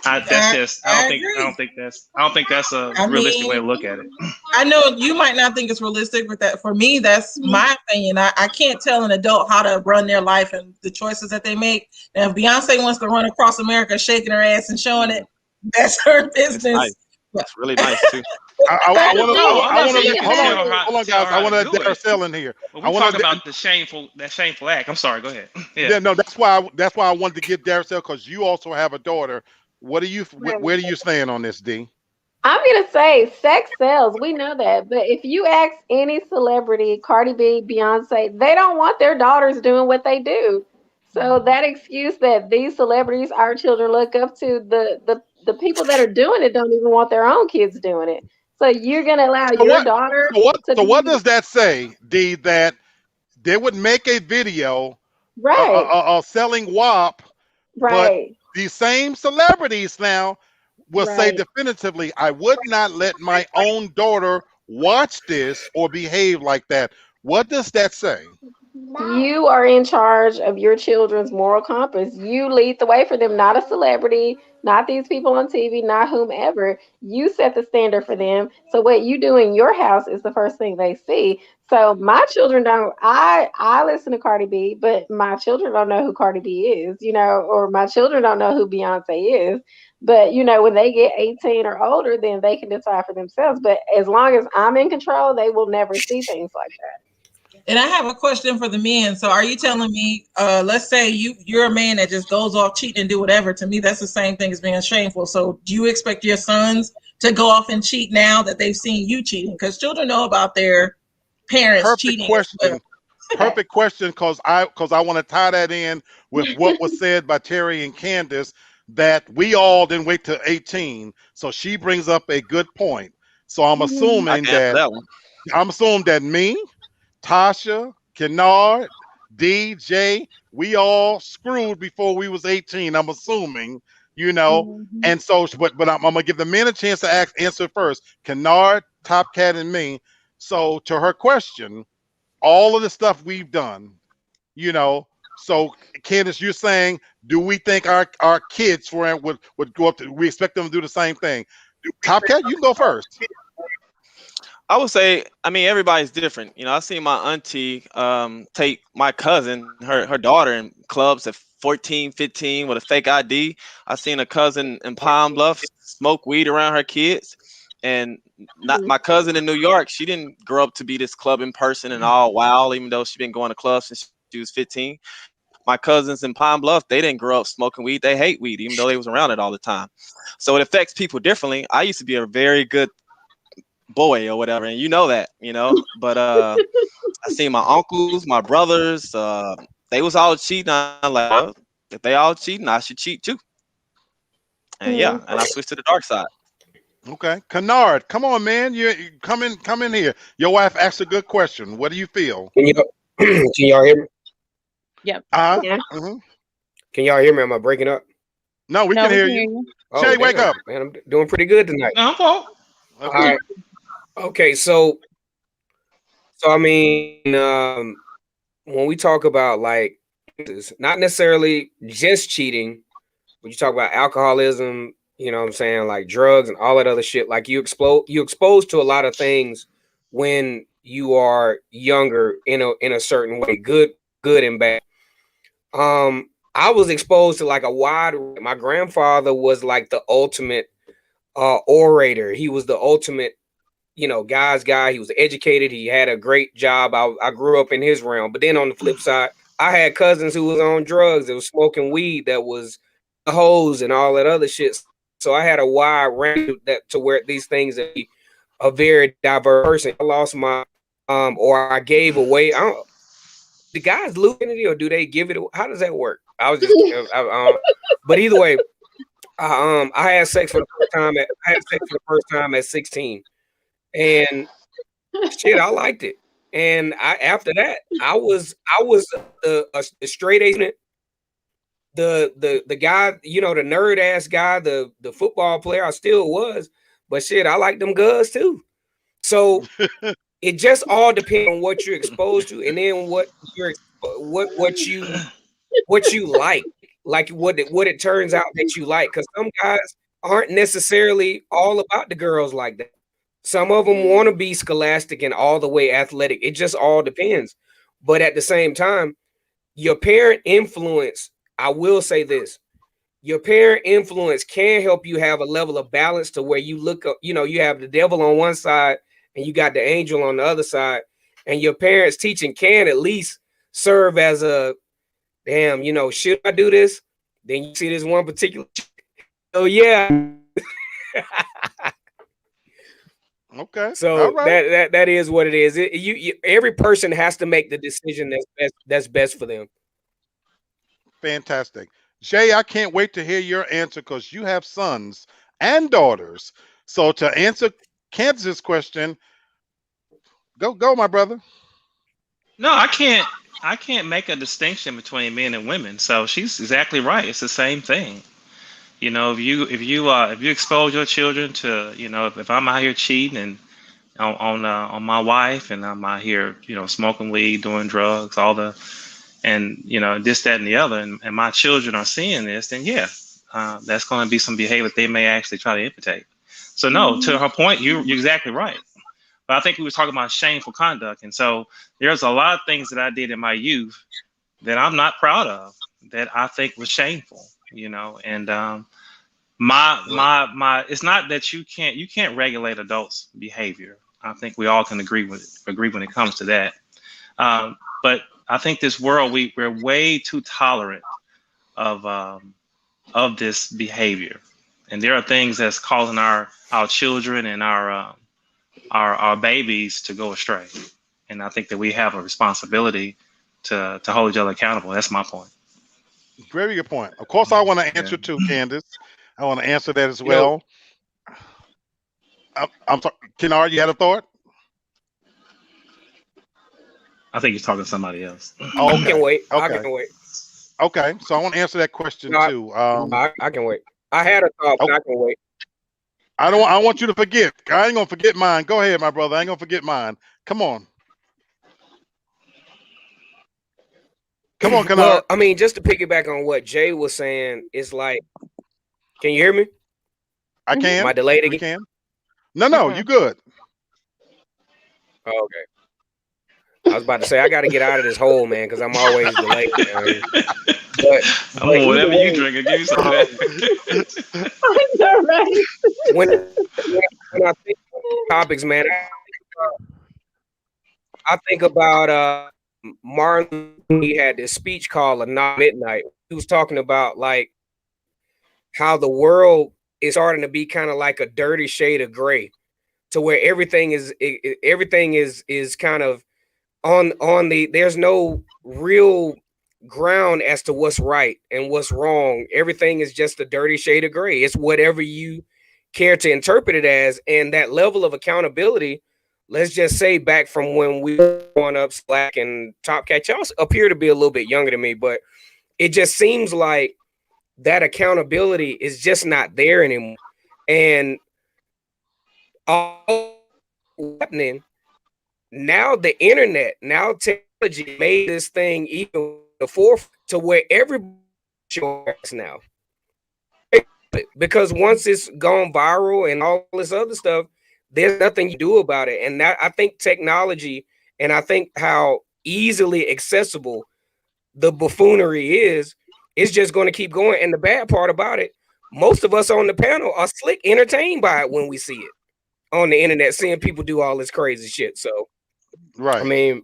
That's just I agree. I don't think that's a I realistic way mean, to look at it. I know you might not think it's realistic, but that for me, that's my opinion. I can't tell an adult how to run their life and the choices that they make. Now, if Beyonce wants to run across America shaking her ass and showing it, that's her it's nice. business. But It's really nice too. I But want to. No, I'm I not want to saying let. you the thing can't Hold on. about it, Hold on, tell guys. her I how to want to let do it. Darcel in here. But I we want talking to. about that shameful act. I'm sorry. Go ahead. Yeah. Yeah, no, that's why. That's why I wanted to get Darcel because you also have a daughter. What do you? right. Where do you stand on this, D? I'm gonna say sex sells. We know that. But if you ask any celebrity, Cardi B, Beyonce, they don't want their daughters doing what they do. So that excuse that these celebrities, our children look up to, the people that are doing it don't even want their own kids doing it. So you're gonna allow So your what? daughter to So what be does that say, D? That they would make a video right, selling WAP, but right, these same celebrities now will say right. definitively, I would not let my own daughter watch this or behave like that. What does that say? You are in charge of your children's moral compass. You lead the way for them, not a celebrity, not these people on TV, not whomever. You set the standard for them. So what you do in your house is the first thing they see. So my children don't. I listen to Cardi B, but my children don't know who Cardi B is, or my children don't know who Beyonce is. But when they get 18 or older, then they can decide for themselves. But as long as I'm in control, they will never see things like that. and I have a question for the men. So, are you telling me, let's say you're a man that just goes off cheating and do whatever? To me, that's the same thing as being shameful. So, do you expect your sons to go off and cheat now that they've seen you cheating? Because children know about their parents Perfect cheating as well. question. Perfect question, because I want to tie that in with what was said by Terry and Candace that we all didn't wait till 18. So she brings up a good point. So Mhm. I can answer that one. I'm assuming that me, Tasha, Kennard, DJ, we all screwed before we was 18. I'm assuming you know. Mhm. And so, but I'm gonna give the men a chance to answer first. Kennard, Top Cat, and me. So to her question, all of the stuff we've done, you know. So Candace, you're saying, do we think our kids for would go up to? We expect them to do the same thing. Top Cat, you can go first. I would say, I mean, everybody's different. You know, I seen my auntie take my cousin, her daughter, in clubs at 14, 15 with a fake ID. I seen a cousin in Palm Bluff smoke weed around her kids. And not my cousin in New York, she didn't grow up to be this clubbing person and all wild, even though she been going to clubs since she was 15. My cousins in Palm Bluff, they didn't grow up smoking weed. They hate weed, even though they was around it all the time. So it affects people differently. I used to be a very good boy or whatever, and you know that, you know. But I seen my uncles, my brothers, they was all cheating. I'm like, well, if they all cheating, I should cheat too. And yeah, and I switched to the dark side. Okay, Kennard, come on, man. You come in here. Your wife asked a good question. What do you feel? Can you can y'all hear me? Yep. Yeah. Mm-hmm. Can y'all hear me? Am I breaking up? No, we No, can we hear can hear you. you. Oh, Shay, wake damn, up. man, I'm doing pretty good tonight. No, I'm Paul. All Okay. right. Okay, so I mean, when we talk about like, not necessarily just cheating, when you talk about alcoholism, you know what I'm saying, like drugs and all that other shit, like you exposed to a lot of things when you are younger in a certain way, good and bad. I was exposed to like a wide. My grandfather was like the ultimate orator. He was the ultimate, you know, guy's guy. He was educated. He had a great job. I grew up in his realm. But then on the flip side, I had cousins who was on drugs, that was smoking weed, that was hoes and all that other shit. So I had a wide range that to where these things that be a very diverse person. I lost my or I gave away. I don't, the guys lose it, or do they give it? How does that work? I was just, but either way, I had sex for the first time at 16, and shit, I liked it. And after that, I was the straight A student, the guy, you know, the nerd ass guy, the football player. I still was, but shit, I like them guys too. So it just all depends on what you're exposed to, and then what you like what it turns out that you like. Because some guys aren't necessarily all about the girls like that. Some of them want to be scholastic and all the way athletic. It just all depends. But at the same time, your parent influence, I will say this, your parent influence can help you have a level of balance to where you look up, you know, you have the devil on one side and you got the angel on the other side. And your parents' teaching can at least serve as a, damn, you know, should I do this? Then you see this one particular, oh yeah. Okay. All So right. that is what it is. Every person has to make the decision that's best for them. Fantastic. Jay, I can't wait to hear your answer because you have sons and daughters. So to answer Kansas' question, go, my brother. No, I can't. I can't make a distinction between men and women. So she's exactly right. It's the same thing. You know, if you expose your children to, you know, if I'm out here cheating and on my wife, and I'm out here, you know, smoking weed, doing drugs, all the, and you know, this, that, and the other, and my children are seeing this, then yeah, that's going to be some behavior they may actually try to imitate. So no, to her point, you're exactly right. But I think we was talking about shameful conduct, and so there's a lot of things that I did in my youth that I'm not proud of, that I think was shameful. You know, and my it's not that you can't regulate adults' behavior. I think we all can agree when it comes to that. But I think this world, we're way too tolerant of this behavior, and there are things that's causing our children and our babies to go astray. And I think that we have a responsibility to hold each other accountable. That's my point. Very good point. Of course, I want to Yeah. answer too, Candace. I want to answer that as You know, well. I'm sorry, Kennard, you had a thought? I think he's talking to somebody else. I Okay. can wait. I Okay. can wait. Okay. So I want to answer that question No, too. I can wait. I had a thought, but Oh, I can wait. I want you to forget. I ain't gonna forget mine. Go ahead, my brother. I ain't gonna forget mine. Come on. Come on, Kennard. Well, I mean, just to piggyback on what Jay was saying, is like, can you hear me? I Mhm. Am I can. delayed We again? can. No, you Mm-mm. good. Oh, okay. I was about to say I got to get out of this hole, man, because I'm always delayed down here. But I want either whatever you way, drink. Give me some of um, that. I know, right? when when I think of topics, man, I think about Martin. He had this speech called "A Not Midnight." He was talking about like how the world is starting to be kind of like a dirty shade of gray, to where everything is kind of on the there's no real ground as to what's right and what's wrong. Everything is just a dirty shade of gray. It's whatever you care to interpret it as, and that level of accountability, let's just say back from when we were growing up, Slack and Top Cat, y'all appear to be a little bit younger than me, but it just seems like that accountability is just not there anymore. And all happening now, the internet, now technology made this thing even the forefront to where everybody now. Because once it's gone viral and all this other stuff, there's nothing you do about it. And that, I think technology, and I think how easily accessible the buffoonery is just going to keep going. And the bad part about it, most of us on the panel are slick entertained by it when we see it on the internet, seeing people do all this crazy shit. So I Right. mean,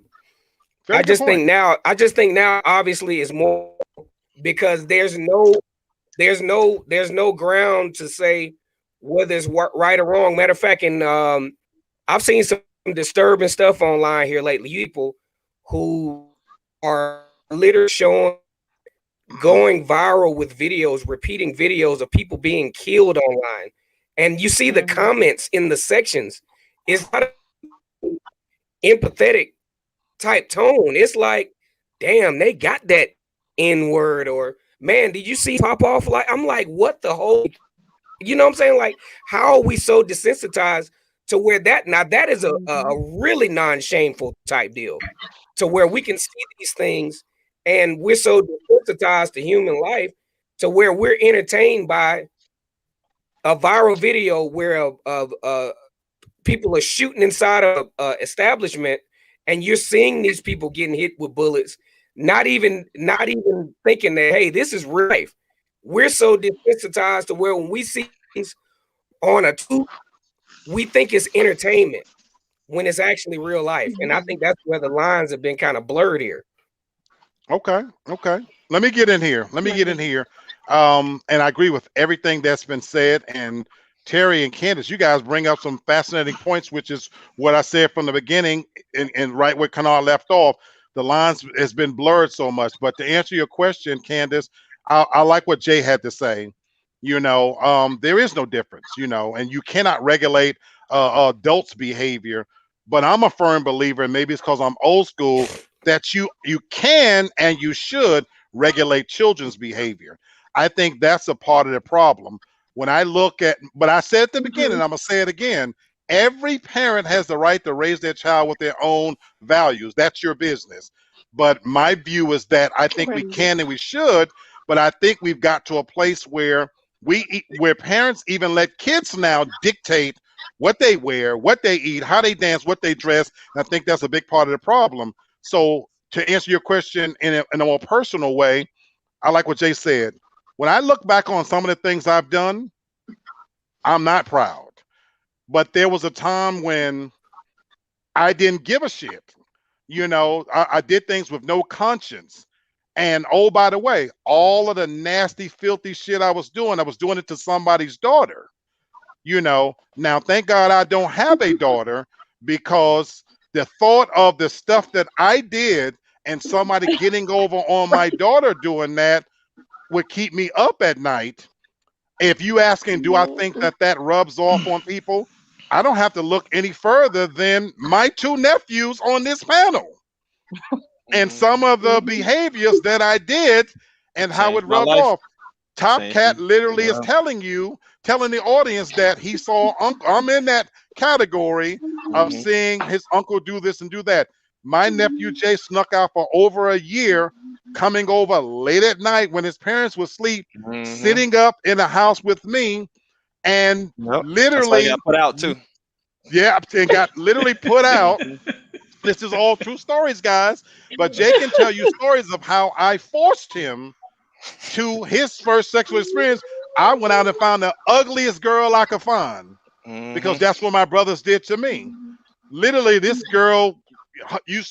Very good point. I just think now obviously is more because there's no ground to say whether it's right or wrong. Matter of fact, and I've seen some disturbing stuff online here lately. People who are literally showing going viral with videos, repeating videos of people being killed online. And you see the Mhm. comments in the sections. It's not empathetic type tone. It's like, damn, they got that N word, or man, did you see pop off? Like, I'm like, what the whole, you know what I'm saying? Like, how are we so desensitized to where that now that is Mhm. a really non-shameful type deal to where we can see these things and we're so desensitized to human life to where we're entertained by a viral video where people are shooting inside of a establishment, and you're seeing these people getting hit with bullets, not even thinking that, hey, this is real life. We're so desensitized to where when we see things on a tube, we think it's entertainment when it's actually real life. And I Mhm. think that's where the lines have been kind of blurred here. Okay. Okay. Let me get in here. Let me get in Right. here. And I agree with everything that's been said. And Terry and Candace, you guys bring up some fascinating points, which is what I said from the beginning, and right where Kanar left off. The lines has been blurred so much. But to answer your question, Candace, I like what Jay had to say. There is no difference, and you cannot regulate adults' behavior. But I'm a firm believer, and maybe it's because I'm old school, that you can and you should regulate children's behavior. I think that's a part of the problem. When I look at, but I said at the beginning, Mhm. I'm gonna say it again. Every parent has the right to raise their child with their own values. That's your business. But my view is that I think we Right. can and we should. But I think we've got to a place where where parents even let kids now dictate what they wear, what they eat, how they dance, what they dress. And I think that's a big part of the problem. So to answer your question in a more personal way, I like what Jay said. When I look back on some of the things I've done, I'm not proud. But there was a time when I didn't give a shit. I did things with no conscience. And oh, by the way, all of the nasty, filthy shit I was doing it to somebody's daughter. Now thank God I don't have a daughter, because the thought of the stuff that I did and somebody getting over on my daughter doing that would keep me up at night. If you asking, do I think Mhm. that that rubs off on people? I don't have to look any further than my two nephews on this panel and some Mhm. of the Mhm. behaviors that I did and how Changed it my rubbed life. off. Top Same. Cat literally is Yeah. telling the audience that he saw Uncle. I'm in that category of Hmm. seeing his uncle do this and do that. My nephew Jay snuck out for over a year, coming over late at night when his parents were asleep, Hmm. sitting up in the house with me, and Yep. That's why you got literally, put out too. yeah, and got literally put out. Hmm. This is all true stories, guys. But Jay can tell you stories of how I forced him to his first sexual experience. I went out and found the ugliest girl I could find Hmm. because that's what my brothers did to me. Literally, this girl, you,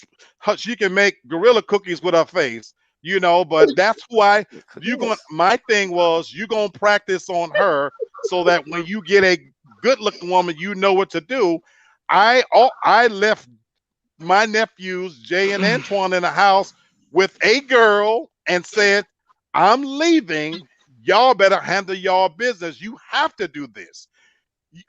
she can make gorilla cookies with her face, But that's who I. You going? Cookies. My thing was you gonna practice on her so that when you get a good-looking woman, you know what to do. I left my nephews Jay and Antoine in the house with a girl and said, "I'm leaving. Y'all better handle y'all business. You have to do this."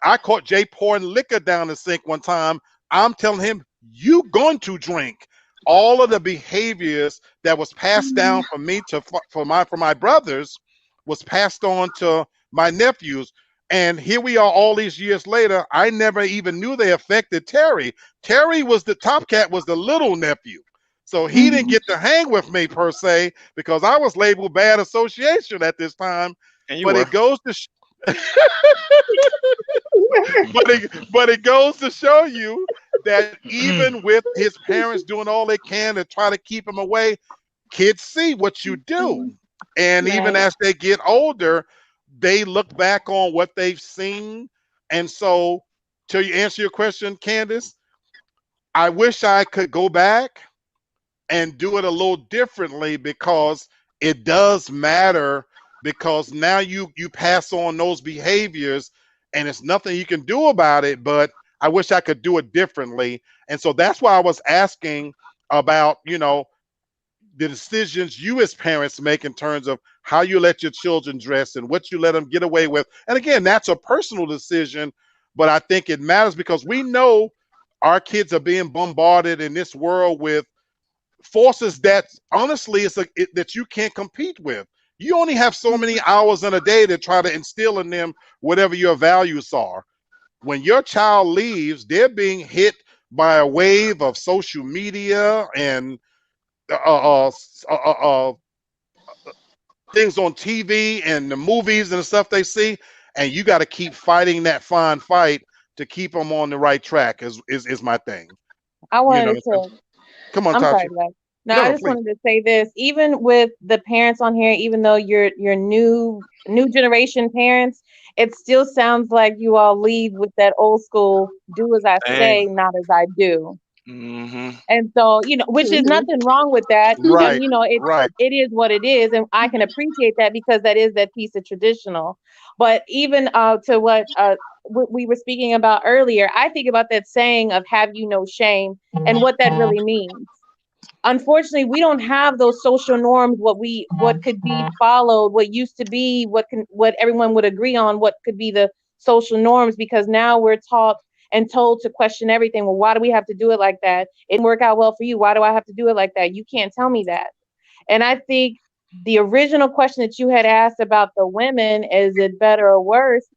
I caught Jay pouring liquor down the sink one time. I'm telling him, "You going to drink." All of the behaviors that was passed down from me to for my brothers was passed on to my nephews. And here we are all these years later. I never even knew they affected Terry. Terry was the Top Cat was the little nephew. So he didn't get to hang with me per se because I was labeled bad association at this time. And you But were. it goes to but it goes to show you that even with his parents doing all they can to try to keep him away, kids see what you do. And even Right. as they get older, they look back on what they've seen. And so, to answer your question, Candace, I wish I could go back and do it a little differently because it does matter because now you pass on those behaviors and it's nothing you can do about it, but I wish I could do it differently. And so that's why I was asking about the decisions you as parents make in terms of how you let your children dress and what you let them get away with. And again, that's a personal decision, but I think it matters because we know our kids are being bombarded in this world with forces that honestly that you can't compete with. You only have so many hours in a day to try to instill in them whatever your values are. When your child leaves, they're being hit by a wave of social media and things on TV and the movies and the stuff they see, and you got to keep fighting that fine fight to keep them on the right track. Is my thing. I You know. wanted to, Come on, I'm sorry, Tasha. guys. No, No, I no, just please. wanted to say this. Even with the parents on here, even though you're new generation parents, it still sounds like you all lead with that old school, do as I Same. say, not as I do. Hmm. And so, which is nothing wrong with that. And Right, it right. it is what it is, and I can appreciate that because that is that piece of traditional. But even to what we were speaking about earlier, I think about that saying of "Have you no shame" and what that really means. Unfortunately, we don't have those social norms, what could be followed, what used to be, what everyone would agree on, what could be the social norms, because now we're taught and told to question everything. Well, why do we have to do it like that? It didn't work out well for you. Why do I have to do it like that? You can't tell me that. And I think the original question that you had asked about the women, is it better or worse?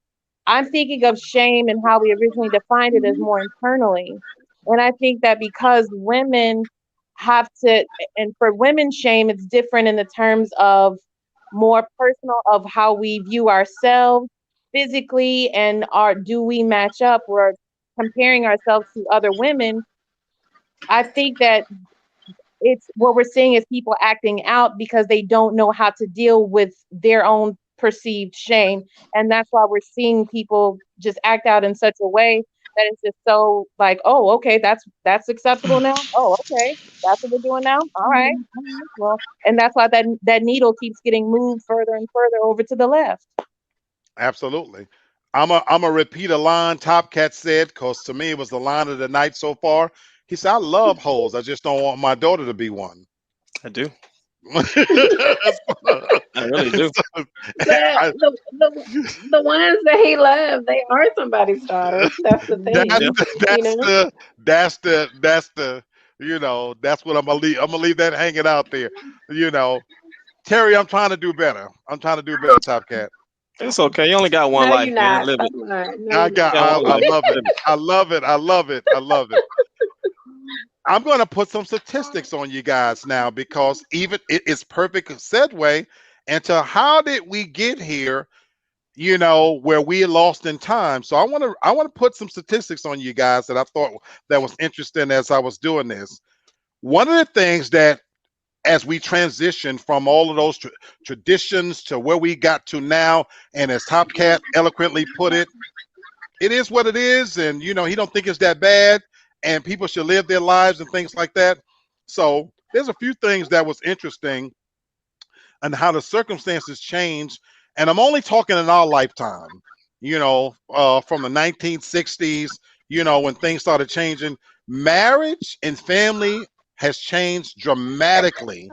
I'm thinking of shame and how we originally defined it as more internally. And I think that because women have to, and for women, shame, it's different in the terms of more personal of how we view ourselves physically, and do we match up? We're comparing ourselves to other women. I think that it's what we're seeing is people acting out because they don't know how to deal with their own perceived shame. And that's why we're seeing people just act out in such a way that it's just so like, oh, okay, that's acceptable now. Oh, okay, that's what we're doing now. All right, all right. Well, and that's why that needle keeps getting moved further and further over to the left. Absolutely. I'm a repeat a line Top Cat said because to me it was the line of the night so far. He said, "I love hoes. I just don't want my daughter to be one." I do. That's- I really do. But I- the ones that he loved, they are somebody's daughter. That's the that's Yeah. thing, the, you that's know. the that's the that's what I'm gonna leave. I'm gonna leave that hanging out there. You know, Terry, I'm trying to do better. I'm trying to do better, Top Cat. It's okay. You only got one No, you're life, man. not. Live Stop it. lying. No, I you're got. You got one I life. love it. Live it. I love it. I love it. I love it. I'm going to put some statistics on you guys now because even it is perfect segue into how did we get here, where we lost in time. So I want to put some statistics on you guys that I thought that was interesting as I was doing this. One of the things that as we transition from all of those traditions to where we got to now, and as Top Cat eloquently put it is what it is, and he don't think it's that bad, and people should live their lives and things like that. So there's a few things that was interesting and how the circumstances change, and I'm only talking in our lifetime. From the 1960s, when things started changing, marriage and family has changed dramatically,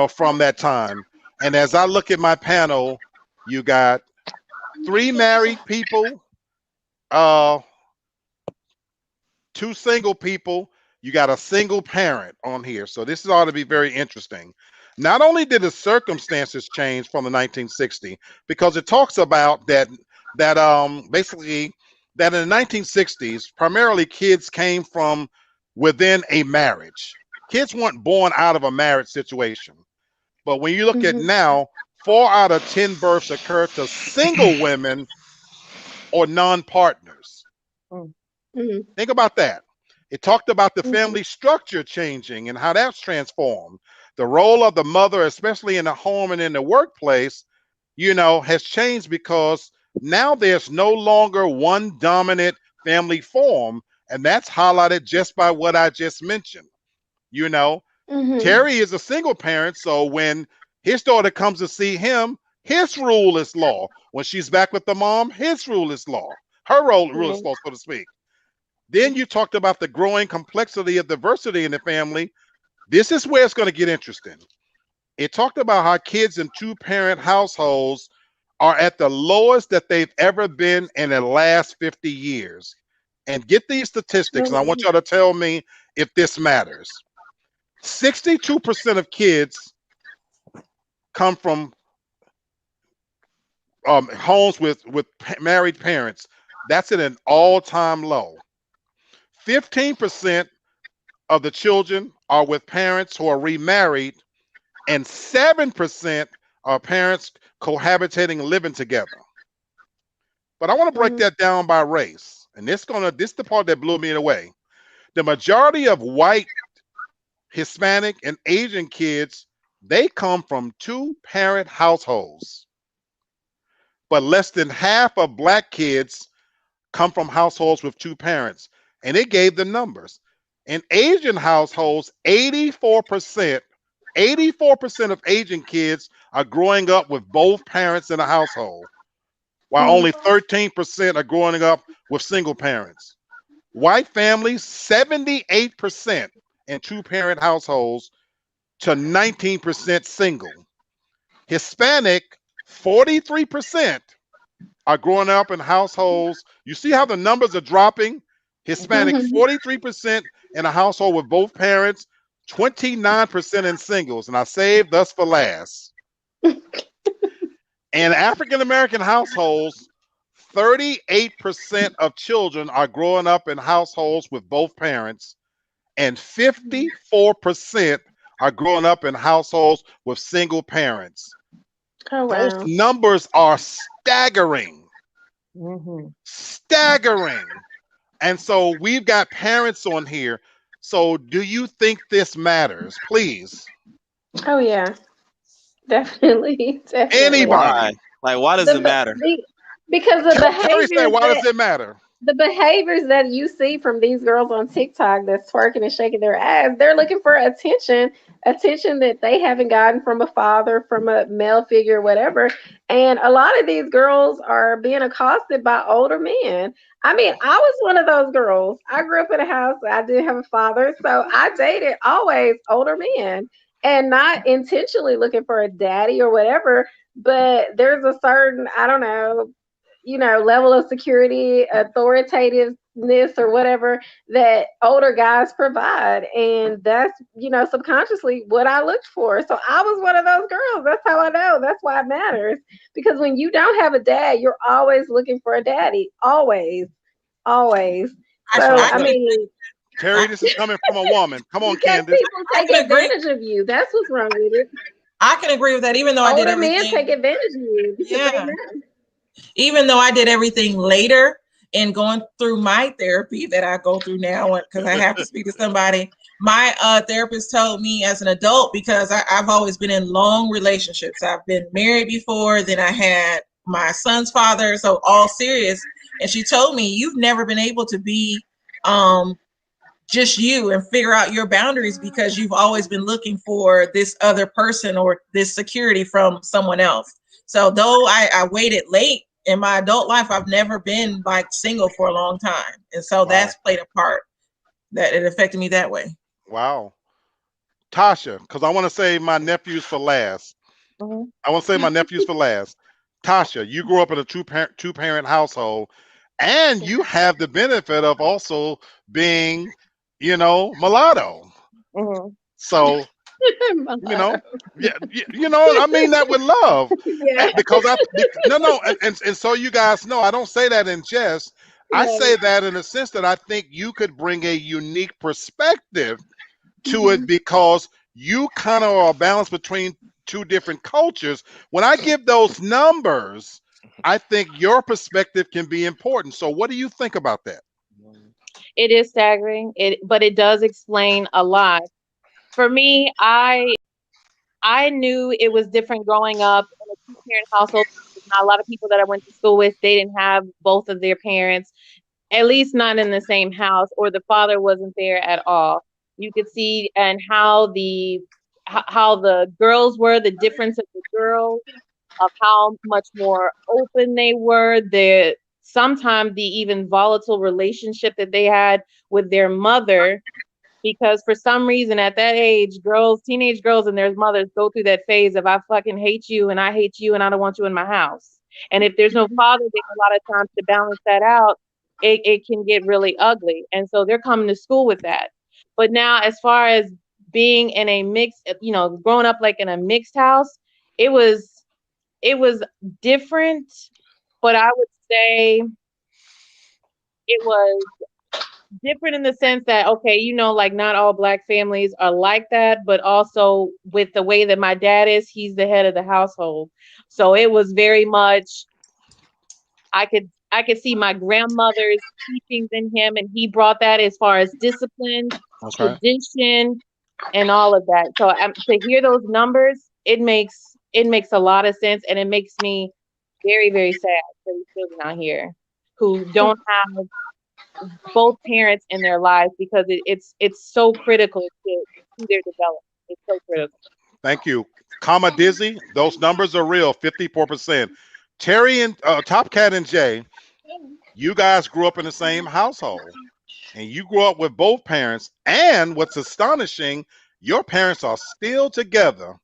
from that time. And as I look at my panel, you got three married people, uh, two single people, you got a single parent on here. So this ought to be very interesting. Not only did the circumstances change from the 1960, because it talks about that basically that in the 1960s, primarily kids came from within a marriage. Kids weren't born out of a marriage situation. But when you look at Mhm. now, 4 out of 10 births occur to single women or non-partners. Mm. Mhm. Think about that. It talked about the Mhm. family structure changing and how that's transformed. The role of the mother, especially in the home and in the workplace, has changed because now there's no longer one dominant family form. And that's highlighted just by what I just mentioned. You know, Mhm. Terry is a single parent. So when his daughter comes to see him, his rule is law. When she's back with the mom, his rule is law. Her rule is Right. law, so to speak. Then you talked about the growing complexity of diversity in the family. This is where it's going to get interesting. It talked about how kids in two-parent households are at the lowest that they've ever been in the last 50 years. And get these statistics, and I want Mhm. y'all to tell me if this matters. 62% of kids come from homes with married parents. That's at an all-time low. 15% of the children are with parents who are remarried, and 7% are parents cohabitating and living together. But I want to break Mhm. that down by race. And this is the part that blew me away. The majority of white, Hispanic, and Asian kids, they come from two-parent households. But less than half of black kids come from households with two parents. And it gave the numbers. In Asian households, 84% of Asian kids are growing up with both parents in a household, while Mhm. only 13% are growing up with single parents. White families, 78% in two-parent households to 19% single. Hispanic, 43% are growing up in households. You see how the numbers are dropping? Hispanic, Mhm. 43% in a household with both parents, 29% in singles. And I saved thus for last. In African American households, 38% of children are growing up in households with both parents, and 54% are growing up in households with single parents. Oh Those wow. numbers are staggering. Mm-hmm. Staggering. And so we've got parents on here. So do you think this matters? Please. Oh yeah. Definitely. Definitely. Why? Anybody. Like, why does The, it matter? because Terry said, why does it matter? the behaviors that you see from these girls on TikTok that's twerking and shaking their ass, they're looking for attention that they haven't gotten from a father, from a male figure, whatever. And a lot of these girls are being accosted by older men. I mean, I was one of those girls. I grew up in a house. I didn't have a father, so I dated always older men and not intentionally looking for a daddy or whatever. But there's a certain, I don't know, level of security, authoritative or whatever that older guys provide. And that's, subconsciously what I looked for. So I was one of those girls. That's how I know. That's why it matters. Because when you don't have a dad, you're always looking for a daddy. Always. Always. So, I I can, mean, Terry, this is coming from a woman. Come on, because Candace. people take can agree. advantage of you. That's what's wrong with it. I can agree with that. Even though I did Older men everything, take advantage of you because they yeah. know. Even though I did everything later and going through my therapy that I go through now, because I have to speak to somebody, my therapist told me as an adult, because I've always been in long relationships. I've been married before, then I had my son's father, so all serious. And she told me, you've never been able to be just you and figure out your boundaries because you've always been looking for this other person or this security from someone else. So though I waited late in my adult life, I've never been like single for a long time. And so Wow. that's played a part that it affected me that way. Wow. Tasha, because I want to say my nephews for last. Mhm. I want to say my nephews for last. Tasha, you grew up in a two-parent household, and you have the benefit of also being, mulatto. Mhm. So, yeah, I mean that with love, Yeah. because no, and so you guys know, I don't say that in jest. I Right. say that in a sense that I think you could bring a unique perspective to it because you kind of are a balance between two different cultures. When I give those numbers, I think your perspective can be important. So what do you think about that? It is staggering. But it does explain a lot. For me, I knew it was different growing up in a two-parent household. Not a lot of people that I went to school with, they didn't have both of their parents, at least not in the same house, or the father wasn't there at all. You could see and how the girls were, the difference of the girls, of how much more open they were, the sometimes the even volatile relationship that they had with their mother, because for some reason at that age, teenage girls and their mothers go through that phase of I fucking hate you and I hate you and I don't want you in my house. And if there's no father there a lot of times to balance that out, it can get really ugly. And so they're coming to school with that. But now as far as being in a mixed, growing up like in a mixed house, it was it was different, but I would say it was different in the sense that, okay, like not all Black families are like that, but also with the way that my dad is, he's the head of the household. So it was very much, I could see my grandmother's teachings in him, and he brought that as far as discipline, Okay. tradition, and all of that. So to hear those numbers, it makes a lot of sense, and it makes me very, very sad for these children out here who don't have both parents in their lives, because it's so critical to their development. It's so critical. Thank you. Comma Dizzy, those numbers are real, 54%. Terry and Top Cat and Jay, you guys grew up in the same household and you grew up with both parents. And what's astonishing, your parents are still together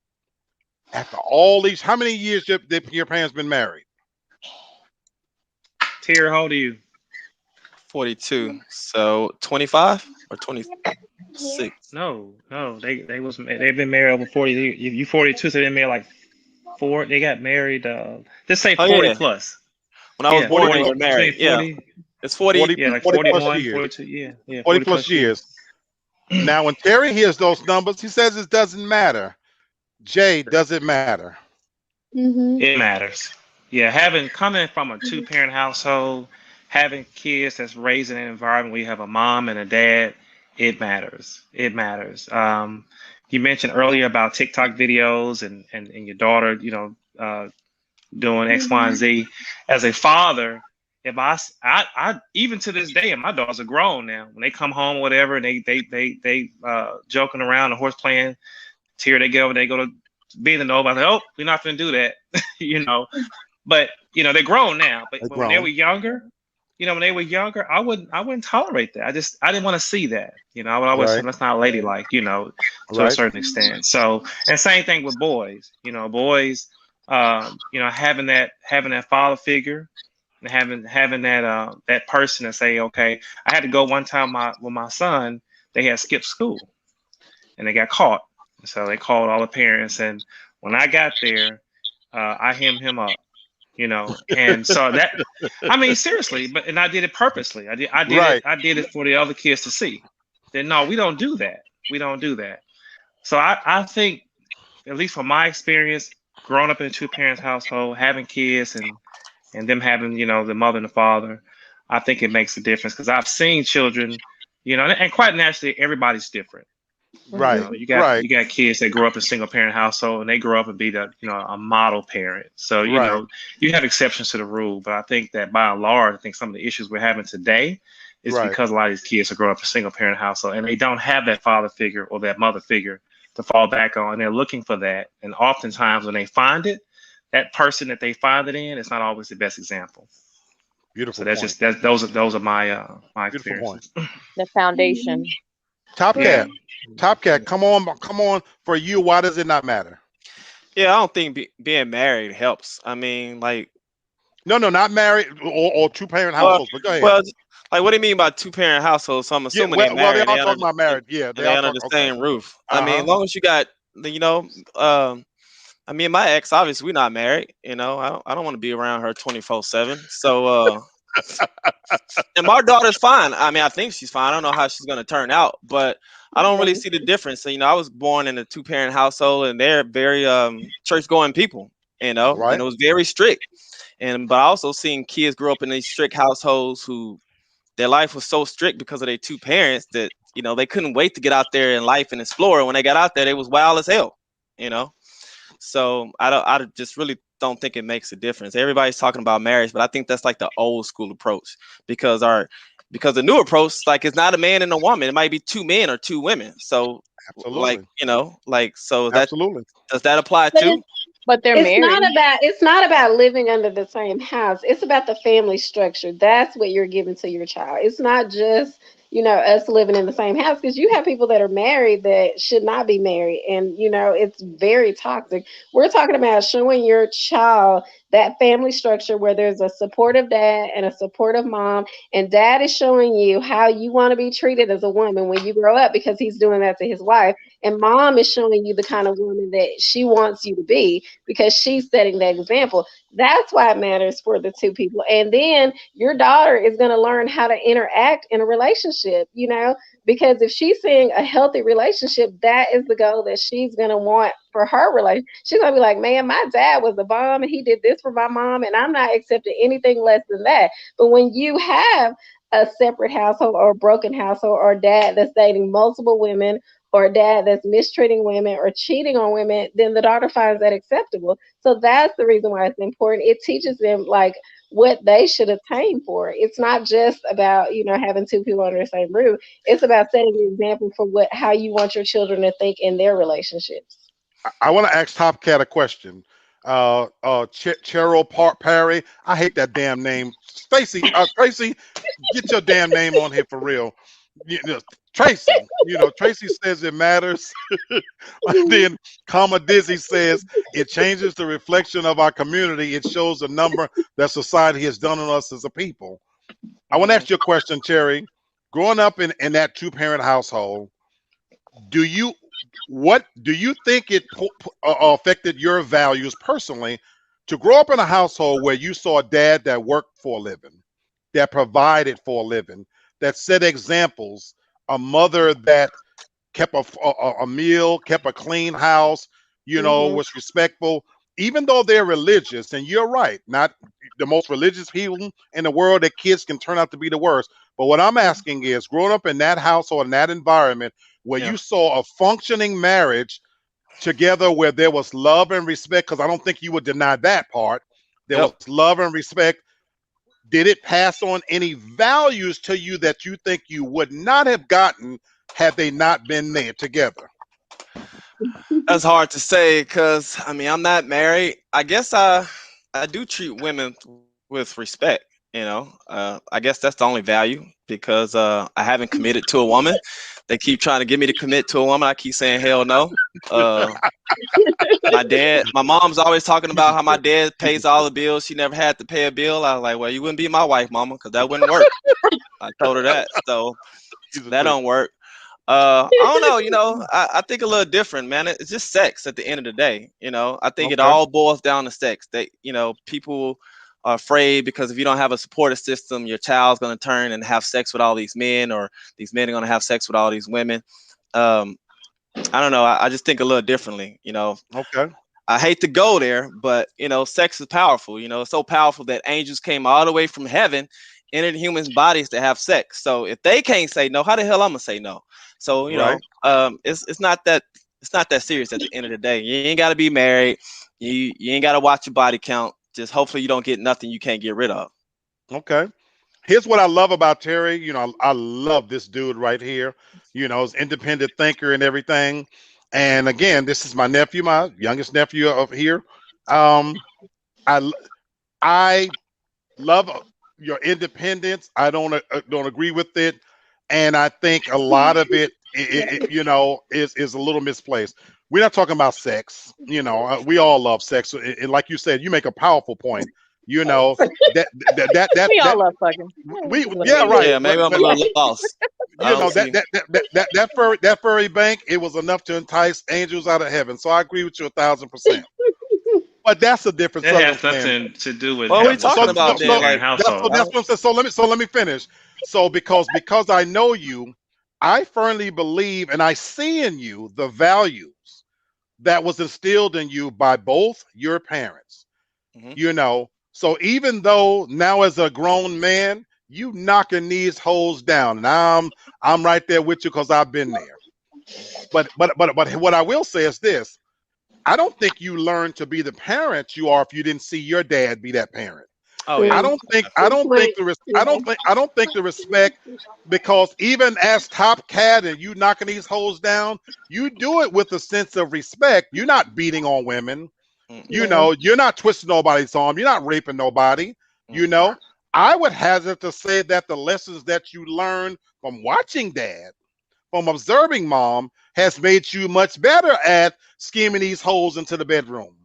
after all these. How many years have your parents been married? Terry, how old are you? 42. So 25 or 26. No, they've been married over 40 years. You 42, so they been married like four. They got married. Let's say Oh 40 yeah. plus. When I was Yeah, 40, born, they 40 were between married. Yeah. 40. It's 40. 40, Yeah, like 40 plus 41, years. 42. Yeah, 40 40 plus plus years. years. Now, when Terry hears those numbers, he says it doesn't matter. Jay, does it matter? It matters. Yeah, coming from a two-parent household, having kids that's raised in an environment where you have a mom and a dad, it matters. It matters. You mentioned earlier about TikTok videos and your daughter, doing X, Y, and Z. As a father, if I even to this day, and my daughters are grown now, when they come home, whatever, and they joking around, the horse playing, tear, they go to being the noble. I say, oh, we're not going to do that, you know. But they're grown now. But They when they grown. were younger, I wouldn't tolerate that. I didn't want to see that. I would always say Right. that's not ladylike, to a Right. certain extent. So, and same thing with boys. Boys, having that father figure, and having that person to say, okay, I had to go one time with my son. They had skipped school and they got caught. So they called all the parents, and when I got there, I hemmed him up, and so that, I mean, seriously, and I did it purposely. Right. I did it for the other kids to see. That no, we don't do that. We don't do that. So I think, at least from my experience, growing up in a two parents household, having kids, and them having, the mother and the father, I think it makes a difference because I've seen children, and quite naturally, everybody's different. Right. You got kids that grow up in a single parent household and they grow up and be a model parent. So, Right. you have exceptions to the rule, but I think that by and large, I think some of the issues we're having today is Right. because a lot of these kids are growing up in a single parent household and they don't have that father figure or that mother figure to fall back on. And they're looking for that. And oftentimes when they find it, that person that they find it in is not always the best example. Beautiful So that's point. just those are my Beautiful point. experiences. The foundation. Top Yeah. Cat. Top Cat. Come on. For you, why does it not matter? Yeah, I don't think being married helps. I mean, like, No, not married or two parent well, households. But go ahead. well, like, what do you mean by two-parent household? So I'm Yeah. assuming they Well, they married. all talking about marriage. Yeah, they They all under talk. the Okay. same roof. I mean, Uh as long as you got, you know, I mean, my ex, obviously, we're not married. I don't want to be around her 24/7. So, and my daughter's fine. I mean, I think she's fine. I don't know how she's gonna turn out, but I don't really see the difference. So, I was born in a two-parent household, and they're very church-going people. Right. And it was very strict. But I also seen kids grow up in these strict households who their life was so strict because of their two parents that they couldn't wait to get out there in life and explore. And when they got out there, they was wild as hell. You know. So I just really don't think it makes a difference. Everybody's talking about marriage, but I think that's like the old school approach because the new approach, like, it's not a man and a woman. It might be two men or two women. So Absolutely. so that Absolutely. does that apply But too? But they're married. it's not about living under the same house. It's about the family structure. That's what you're giving to your child. It's not just, us living in the same house, because you have people that are married that should not be married, and it's very toxic. We're talking about showing your child that family structure where there's a supportive dad and a supportive mom, and dad is showing you how you want to be treated as a woman when you grow up because he's doing that to his wife, and mom is showing you the kind of woman that she wants you to be because she's setting that example. That's why it matters for the two people. And then your daughter is going to learn how to interact in a relationship, because if she's seeing a healthy relationship, that is the goal that she's going to want for her relationship. She's going to be like, man, my dad was a bomb and he did this for my mom, and I'm not accepting anything less than that. But when you have a separate household or a broken household, or a dad that's dating multiple women, or a dad that's mistreating women or cheating on women, then the daughter finds that acceptable. So that's the reason why it's important. It teaches them like what they should attain for. It's not just about, having two people under the same roof. It's about setting the example for how you want your children to think in their relationships. I want to ask Top Cat a question. Cheryl Perry. I hate that damn name. Tracy, get your damn name on here for real. Tracy. Tracy says it matters. Then, Dizzy says it changes the reflection of our community. It shows the number that society has done on us as a people. I want to ask you a question, Cherry. Growing up in that two-parent household, what do you think it affected your values personally to grow up in a household where you saw a dad that worked for a living, that provided for a living, that set examples, a mother that kept a meal, kept a clean house, was respectful, even though they're religious? And you're right, not the most religious people in the world, that kids can turn out to be the worst. But what I'm asking is, growing up in that household, in that environment, where you saw a functioning marriage together, where there was love and respect, because I don't think you would deny that part. There was love and respect. Did it pass on any values to you that you think you would not have gotten had they not been there together? That's hard to say because I'm not married. I guess I do treat women with respect. I guess that's the only value because I haven't committed to a woman. They keep trying to get me to commit to a woman. I keep saying hell no. my mom's always talking about how my dad pays all the bills. She never had to pay a bill. I was like, well, you wouldn't be my wife, mama, because that wouldn't work. I told her that. So that don't work. I don't know, I think a little different, man. It's just sex at the end of the day. I think it Okay. all boils down to sex. People are afraid because if you don't have a supportive system, your child's going to turn and have sex with all these men, or these men are going to have sex with all these women. I don't know. I just think a little differently. Okay. I hate to go there, but sex is powerful. It's so powerful that angels came all the way from heaven, entered humans' bodies to have sex. So if they can't say no, how the hell I'm gonna say no? So Right. it's not that serious at the end of the day. You ain't gotta be married. You ain't gotta watch your body count. Just hopefully you don't get nothing you can't get rid of. Okay. Here's what I love about Terry. I love this dude right here. His independent thinker and everything. And again, this is my nephew, my youngest nephew of here. Um, I I love your independence. I don't agree with it, and I think a lot of it is a little misplaced. We're not talking about sex. We all love sex, and like you said, you make a powerful point. You know that that that that, We all that love fucking. we What yeah, it is. right. Yeah, maybe I'm a But little lost. I don't see. that furry bank, it was enough to entice angels out of heaven. So I agree with you 1,000%. But that's a different That has circumstance. nothing to do with What are we having a talking So about so then? single so Like, parent household. that's what I'm saying. So let me finish. So because I know you, I firmly believe and I see in you the values that was instilled in you by both your parents. mhm. So even though now as a grown man, you knocking these holes down, and I'm right there with you because I've been there. But what I will say is this: I don't think you learn to be the parent you are if you didn't see your dad be that parent. Oh yeah. I don't think I Good don't think point. the res- Yeah. I don't think the respect, because even as top cat and you knocking these holes down, you do it with a sense of respect. You're not beating on women. Mm-mm. Yeah. You're not twisting nobody's arm. You're not raping nobody. You Mm-mm. know, I would hazard to say that the lessons that you learn from watching dad, from observing mom, has made you much better at scheming these holes into the bedroom.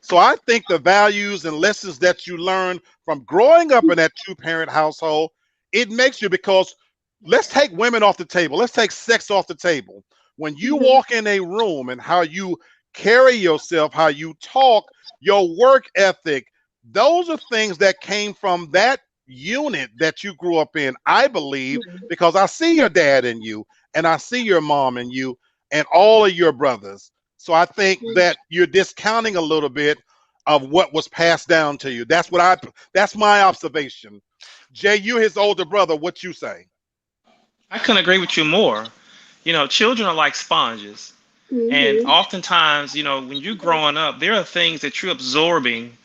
So I think the values and lessons that you learn from growing up in that two-parent household, it makes you, because let's take women off the table. Let's take sex off the table. When you Mhm. walk in a room and how you carry yourself, how you talk, your work ethic, those are things that came from that unit that you grew up in, I believe, because I see your dad in you and I see your mom in you and all of your brothers. So I think that you're discounting a little bit of what was passed down to you. That's my observation. Jay, you his older brother, what you say? I couldn't agree with you more. Children are like sponges. And Mhm. oftentimes, when you're growing up, there are things that you're absorbing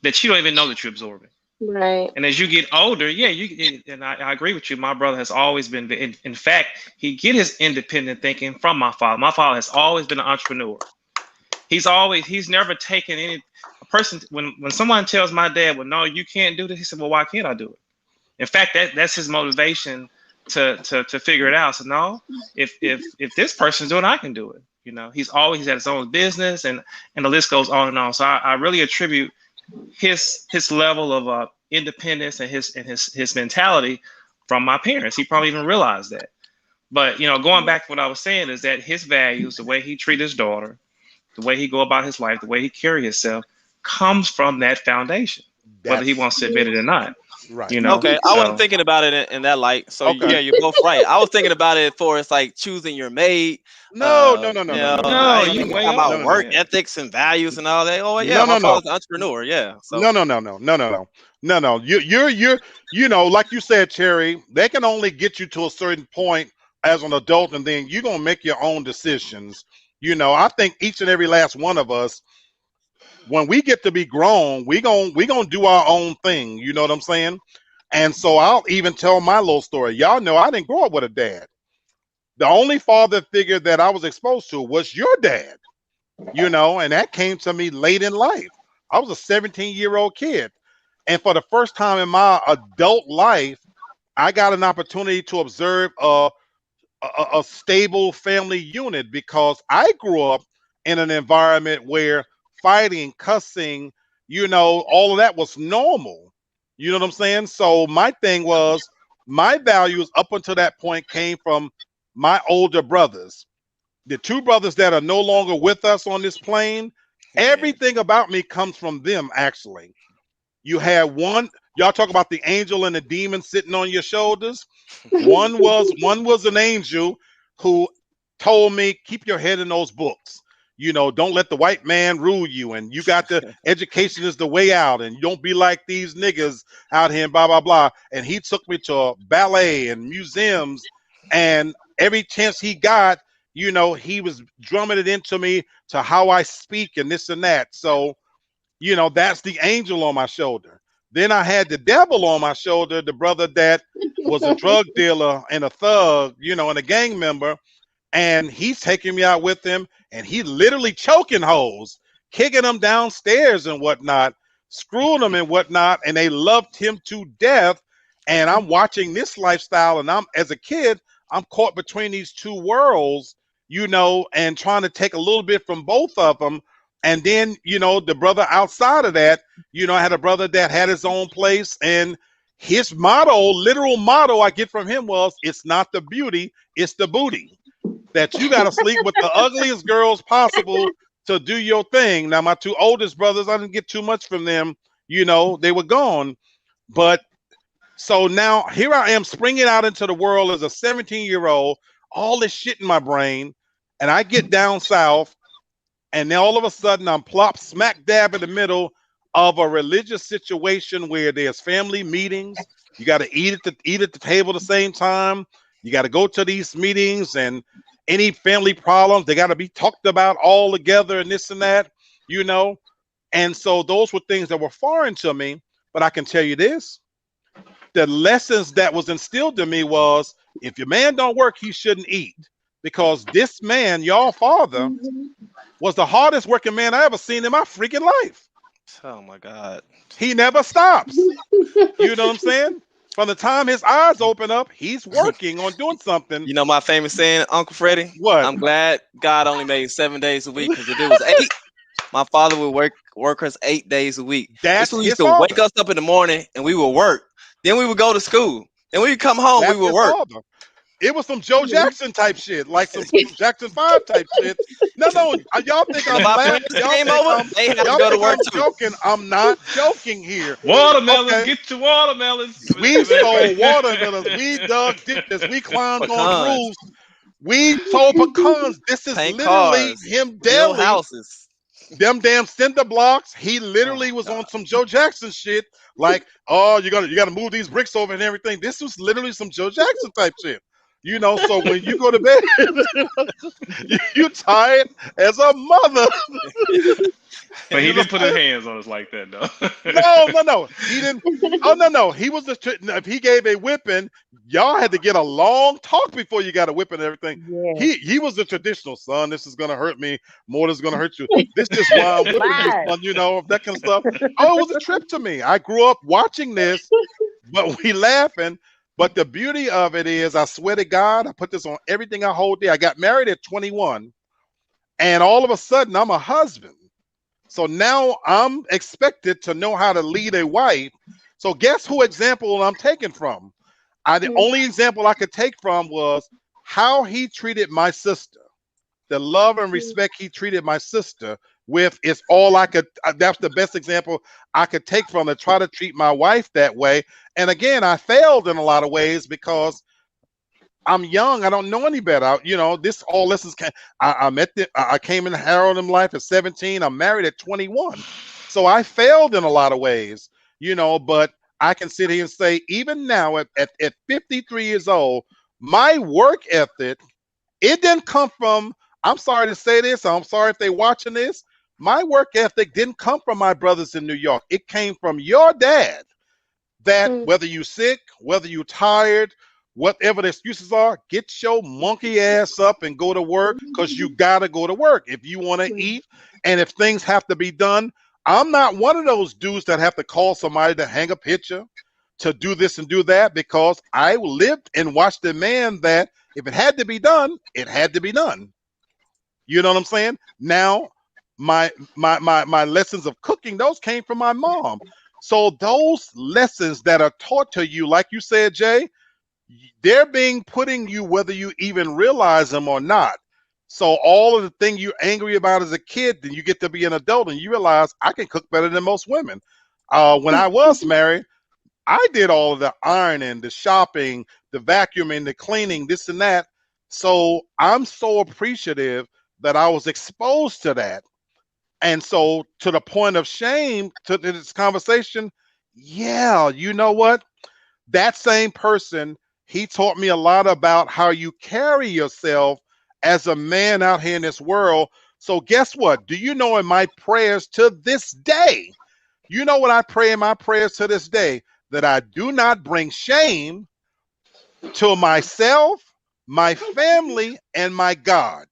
that you don't even know that you're absorbing. Right. And as you get older, yeah, and I agree with you. My brother has always been, in fact, he get his independent thinking from my father. My father has always been an entrepreneur. He's never taken a person, when someone tells my dad, well, no, you can't do this. He said, well, why can't I do it? In fact, that's his motivation to figure it out. So no, if this person's doing it, I can do it. He's had his own business, and the list goes on and on. So I really attribute his level of independence and his mentality from my parents. He probably even realized that. But going back to what I was saying is that his values, the way he treat his daughter, the way he go about his life, the way he carry himself, comes from that foundation, whether he That's wants to admit it or not. right. You know, Okay, I wasn't so thinking about it in that light. So Okay. yeah, you're both right. I was thinking about it for it's like choosing your mate. No, no, no, no, no, no, no, no, I no, ain't no, you even no, talking way no, off. about no, no, work Yeah. ethics and values and all that. Oh yeah, no, my no, no, father's an entrepreneur. Yeah, so no, no, no, no, no, no, no, no, no. Like you said, Cherry, they can only get you to a certain point as an adult, and then you're gonna make your own decisions. I think each and every last one of us, when we get to be grown, we gonna do our own thing. You know what I'm saying? And so I'll even tell my little story. Y'all know I didn't grow up with a dad. The only father figure that I was exposed to was your dad. And that came to me late in life. I was a 17-year-old kid. And for the first time in my adult life, I got an opportunity to observe a stable family unit, because I grew up in an environment where fighting, cussing, all of that was normal. You know what I'm saying? So my thing was, my values up until that point came from my older brothers. The two brothers that are no longer with us on this plane, Yeah. everything about me comes from them, actually. You had one, y'all talk about the angel and the demon sitting on your shoulders. One was an angel who told me, keep your head in those books. Don't let the white man rule you, and you got the education is the way out, and you don't be like these niggas out here and blah blah blah. And he took me to ballet and museums, and every chance he got, he was drumming it into me to how I speak and this and that. So, that's the angel on my shoulder. Then I had the devil on my shoulder, the brother that was a drug dealer and a thug, and a gang member. And he's taking me out with him, and he literally choking hoes, kicking them downstairs and whatnot, screwing them and whatnot. And they loved him to death. And I'm watching this lifestyle, and as a kid, I'm caught between these two worlds, and trying to take a little bit from both of them. And then, the brother outside of that, I had a brother that had his own place, and his literal motto I get from him was, it's not the beauty, it's the booty. That you got to sleep with the ugliest girls possible to do your thing. Now, my two oldest brothers, I didn't get too much from them. They were gone. But so now here I am springing out into the world as a 17-year-old, all this shit in my brain. And I get down south, and then all of a sudden I'm plopped smack dab in the middle of a religious situation where there's family meetings. You got to eat at the table at the same time. You got to go to these meetings, and any family problems, they got to be talked about all together and this and that, And so those were things that were foreign to me. But I can tell you this, the lessons that was instilled in me was, if your man don't work, he shouldn't eat. Because this man, your father, was the hardest working man I ever seen in my freaking life. Oh my God. He never stops. You know what I'm saying? From the time his eyes open up, he's working on doing something. You know my famous saying, Uncle Freddie? What? I'm glad God only made 7 days a week, because if it was 8, my father would work us 8 days a week. That's we used to wake us up in the morning and we would work. Then we would go to school. Then we would come home, we would work. Father. It was some Joe Jackson type shit, like some Jackson 5 type shit. No, y'all think I'm laughing? They have to go to work too. Joking. I'm not joking here. Watermelons, okay. Get your watermelons. We stole watermelons. We dug ditches. We climbed on roofs. We sold pecans. This is literally cars, him daily. Houses. Them damn cinder blocks. He literally was on some Joe Jackson shit. Like, oh, you gotta move these bricks over and everything. This was literally some Joe Jackson type shit. So when you go to bed, you tired as a mother. But he didn't put his hands on us like that, though. No. He didn't. Oh, no. He was if he gave a whipping, y'all had to get a long talk before you got a whipping and everything. Yeah. He was the traditional, son. This is gonna hurt me more than it's gonna hurt you. This is why I'm whipping you, son. That kind of stuff. Oh, it was a trip to me. I grew up watching this, but we laughing. But the beauty of it is, I swear to God, I put this on everything I hold dear. I got married at 21, and all of a sudden, I'm a husband. So now I'm expected to know how to lead a wife. So guess who example I'm taking from? The only example I could take from was how he treated my sister. The love and respect he treated my sister with is all I could. That's the best example I could take from, to try to treat my wife that way. And again, I failed in a lot of ways because I'm young. I don't know any better. This all lessons came. I came in Harold in life at 17. I'm married at 21. So I failed in a lot of ways, but I can sit here and say, even now at 53 years old, my work ethic, it didn't come from, I'm sorry to say this, I'm sorry if they're watching this, my work ethic didn't come from my brothers in New York. It came from your dad. That whether you're sick, whether you're tired, whatever the excuses are, get your monkey ass up and go to work, because you got to go to work if you want to eat. And if things have to be done, I'm not one of those dudes that have to call somebody to hang a picture, to do this and do that, because I lived and watched a man that if it had to be done, it had to be done. You know what I'm saying? Now, my lessons of cooking, those came from my mom. So those lessons that are taught to you, like you said, Jay, they're being putting you whether you even realize them or not. So all of the thing you're angry about as a kid, then you get to be an adult and you realize I can cook better than most women. When I was married, I did all of the ironing, the shopping, the vacuuming, the cleaning, this and that. So I'm so appreciative that I was exposed to that. And so to the point of shame to this conversation, yeah, you know what? That same person, he taught me a lot about how you carry yourself as a man out here in this world. So guess what? Do you know in my prayers to this day, you know what I pray in my prayers to this day? That I do not bring shame to myself, my family, and my God.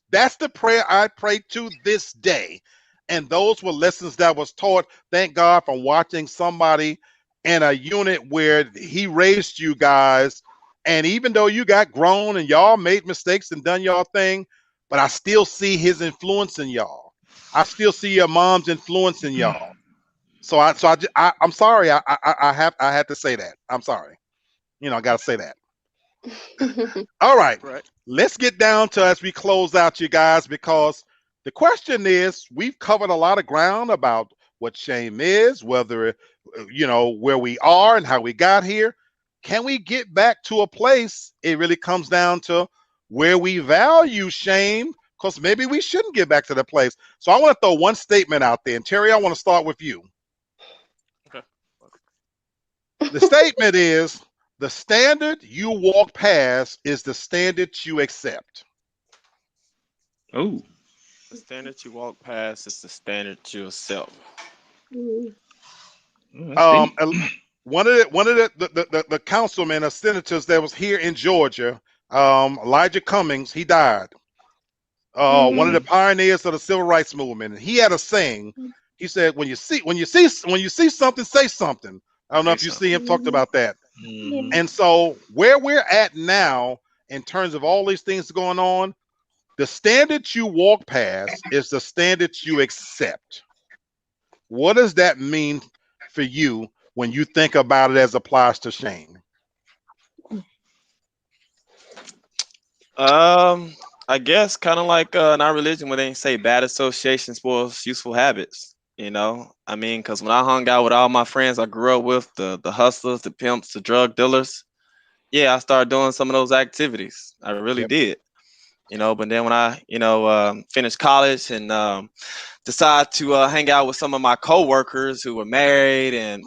That's the prayer I pray to this day. And those were lessons that was taught, thank God, from watching somebody in a unit where he raised you guys. And even though you got grown and y'all made mistakes and done y'all thing, but I still see his influence in y'all. I still see your mom's influence in y'all. I'm sorry. I had to say that. I'm sorry. You know, I got to say that. All right. Right. Let's get down to as we close out, you guys, because the question is we've covered a lot of ground about what shame is, whether, you know, where we are and how we got here. Can we get back to a place? It really comes down to where we value shame, because maybe we shouldn't get back to the place. So I want to throw one statement out there. And Terry, I want to start with you. Okay. The statement is the standard you walk past is the standard you accept. Ooh. The standard you walk past is the standard you accept. Mhm. Ooh, that's deep. One of the councilmen or senators that was here in Georgia, Elijah Cummings, he died. One of the Mhm. pioneers of the civil rights movement. And he had a saying. He said, when you see something, say something. I don't know Say if you something. see him talked Mhm. about that. Hmm. And so where we're at now, in terms of all these things going on, the standard you walk past is the standard you accept. What does that mean for you when you think about it as applies to shame? Um, I guess kind of like in our religion, where they say bad association spoils useful habits. You know, I mean, because when I hung out with all my friends I grew up with, the hustlers, the pimps, the drug dealers, yeah, I started doing some of those activities. I really Yep. did. You know, but then when I, finished college and decide to hang out with some of my coworkers who were married and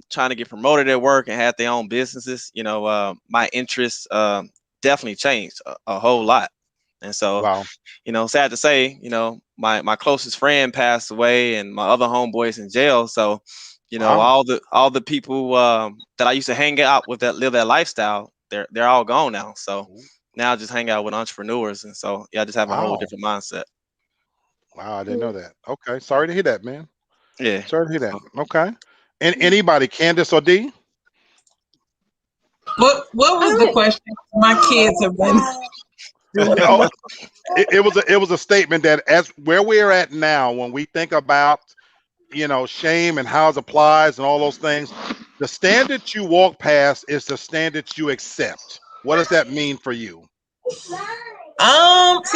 trying to get promoted at work and had their own businesses, my interests definitely changed a whole lot. And so, Wow. sad to say, my closest friend passed away and my other homeboys in jail. So, Wow. all the people that I used to hang out with that live that lifestyle, they're all gone now. So now I just hang out with entrepreneurs, and so yeah, I just have a whole Wow. different mindset. Wow. I didn't know that. Okay. Sorry to hear that, man. Yeah. Sorry to hear that. So, Okay. And anybody, Candace or D? What was the I question? My kids have been doing a Oh, lot. it was a statement that as where we're at now, when we think about shame and how it applies and all those things, the standard you walk past is the standard you accept. What does that mean for you? See,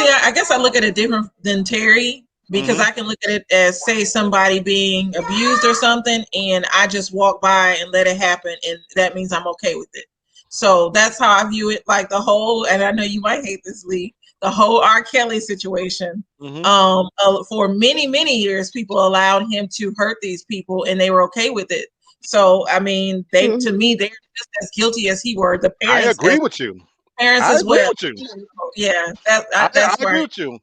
I guess I look at it different than Terry because Mm-hmm. I can look at it as, say, somebody being abused or something, and I just walk by and let it happen, and that means I'm okay with it. So that's how I view it. Like the whole, and I know you might hate this, Lee, the whole R. Kelly situation. Mm-hmm. For many, many years, people allowed him to hurt these people, and they were okay with it. So, I mean, to Mhm. me, they're just as guilty as he were. The I parents agree with you. parents I as agree well. with you. Yeah, I that's agree right. with you.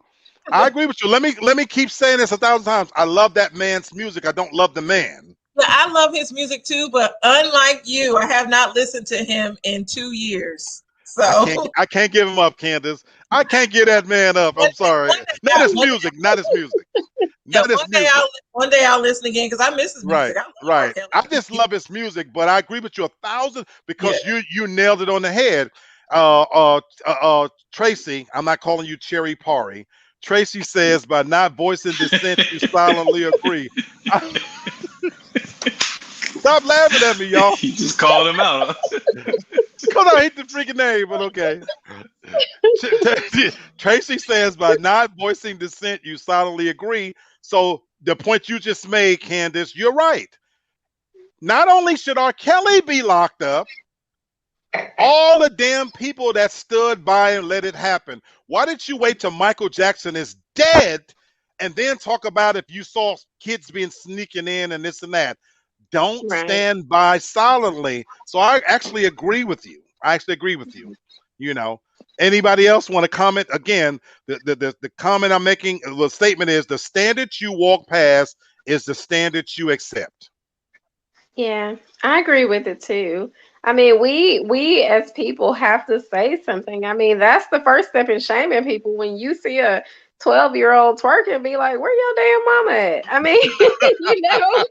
I agree with you. Let me keep saying this 1,000 times. I love that man's music. I don't love the man. Yeah, I love his music too, but unlike you, I have not listened to him in 2 years. I So can't I can't give him up, Candace. I can't give that man up. one I'm sorry. Not his one day, music. Not his music. yeah, Not his music. one day I'll listen again because I miss his Right, music. I love R. right. Kelly. I just love his music, but I agree with you 1,000 Yeah, because you nailed it on the head. Tracy, I'm not calling you Cherry Pari. Tracy says, by not voicing dissent, you silently agree. Stop laughing at me, y'all. You just called him out. Because I hate the freaking name, but okay. Tracy says, by not voicing dissent, you silently agree. So the point you just made, Candace, you're right. Not only should R. Kelly be locked up, all the damn people that stood by and let it happen. Why didn't you wait till Michael Jackson is dead and then talk about if you saw kids being sneaking in and this and that? Don't stand by silently. So I actually agree with you. You know, anybody else want to comment? Again, the comment I'm making, the statement is the standard you walk past is the standard you accept. Yeah, I agree with it too. I mean, we as people have to say something. I mean, that's the first step in shaming people. When you see a 12-year-old twerking, be like, "Where your damn mama at?" I mean, you know,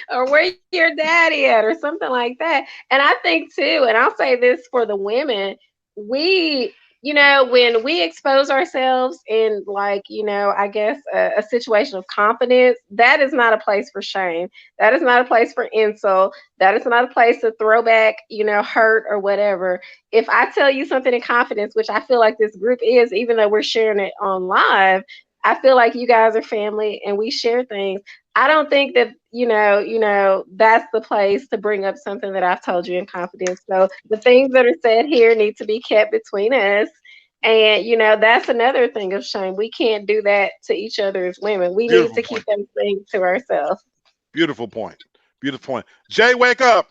or where your daddy at, or something like that. And I think too, and I'll say this for the women, we, you know, when we expose ourselves in, like, you know, I guess a situation of confidence, that is not a place for shame. That is not a place for insult. That is not a place to throw back, you know, hurt or whatever. If I tell you something in confidence, which I feel like this group is, even though we're sharing it on live, I feel like you guys are family and we share things. I don't think that, that's the place to bring up something that I've told you in confidence. So the things that are said here need to be kept between us. And, you know, that's another thing of shame. We can't do that to each other as women. We need to keep those things to ourselves. Beautiful point. Beautiful point. Jay, wake up.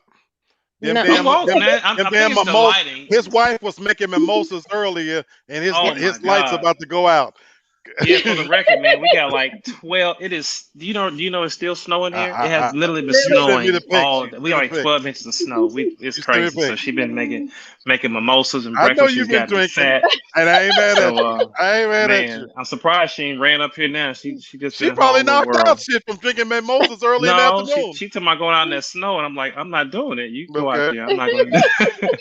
I'm thinking it's the lighting. His wife was making mimosas earlier, and his light's about to go out. Yeah, for the record, man, we got like 12. It is. Do you know it's still snowing here? It has literally been snowing all day. We got like 12 inches of snow. It's crazy. So she been making mimosas and breakfast. I know you've been drinking, and I ain't mad at you. I ain't mad at you. I'm surprised she ain't ran up here now. She probably knocked out shit from drinking mimosas early in the afternoon. She told me going out in that snow, and I'm like, I'm not doing it. You go out there. I'm not going to do it.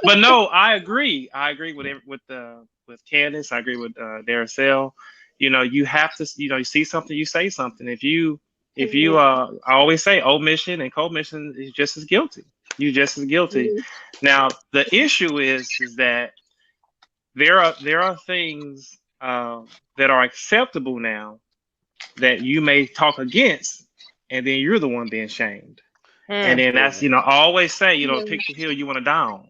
But no, I agree. I agree with Candace. I agree with Daracel. You know, you have to, you see something, you say something. If you I always say omission and commission is just as guilty. You're just as guilty. Mm-hmm. Now, the issue is that there are things that are acceptable now that you may talk against, and then you're the one being shamed. And then that's, I always say, pick the hill you want to die on.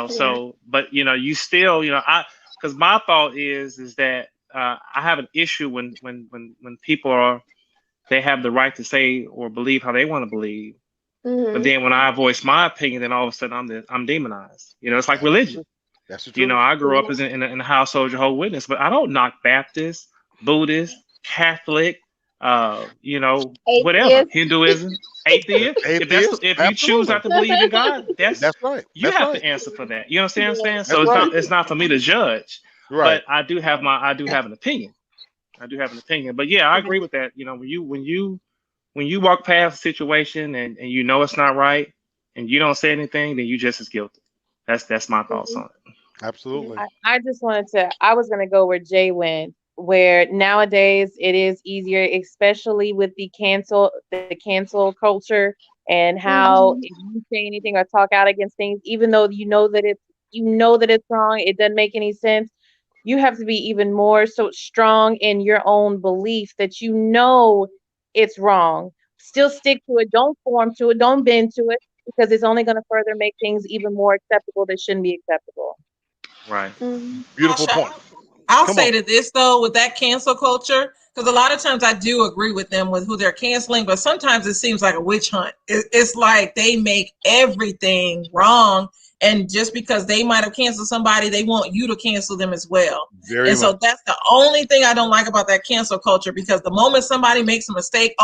So, but you still, because my thought is that I have an issue when people they have the right to say or believe how they want to believe, but then when I voice my opinion, then all of a sudden I'm demonized. It's like religion. That's the truth. I grew up as in a household of Jehovah's Witness, but I don't knock Baptist, Buddhist, Catholic, whatever, Hinduism, atheist. If you choose not to believe in God, that's right. You have to answer for that. You understand what I'm saying? So it's not for me to judge. Right. But I do have an opinion. But yeah, I agree with that. When you walk past a situation and it's not right and you don't say anything, then you just as guilty. That's my thoughts on it. Absolutely. I was gonna go where Jay went, where nowadays it is easier, especially with the cancel culture and how if you say anything or talk out against things, even though you know that it's wrong, it doesn't make any sense. You have to be even more so strong in your own belief that it's wrong. Still stick to it. Don't form to it. Don't bend to it, because it's only going to further make things even more acceptable that shouldn't be acceptable. Right. Beautiful point. I'll say to this though, with that cancel culture, because a lot of times I do agree with them with who they're canceling, but sometimes it seems like a witch hunt. It's like they make everything wrong. And just because they might have canceled somebody, they want you to cancel them as well. So that's the only thing I don't like about that cancel culture, because the moment somebody makes a mistake,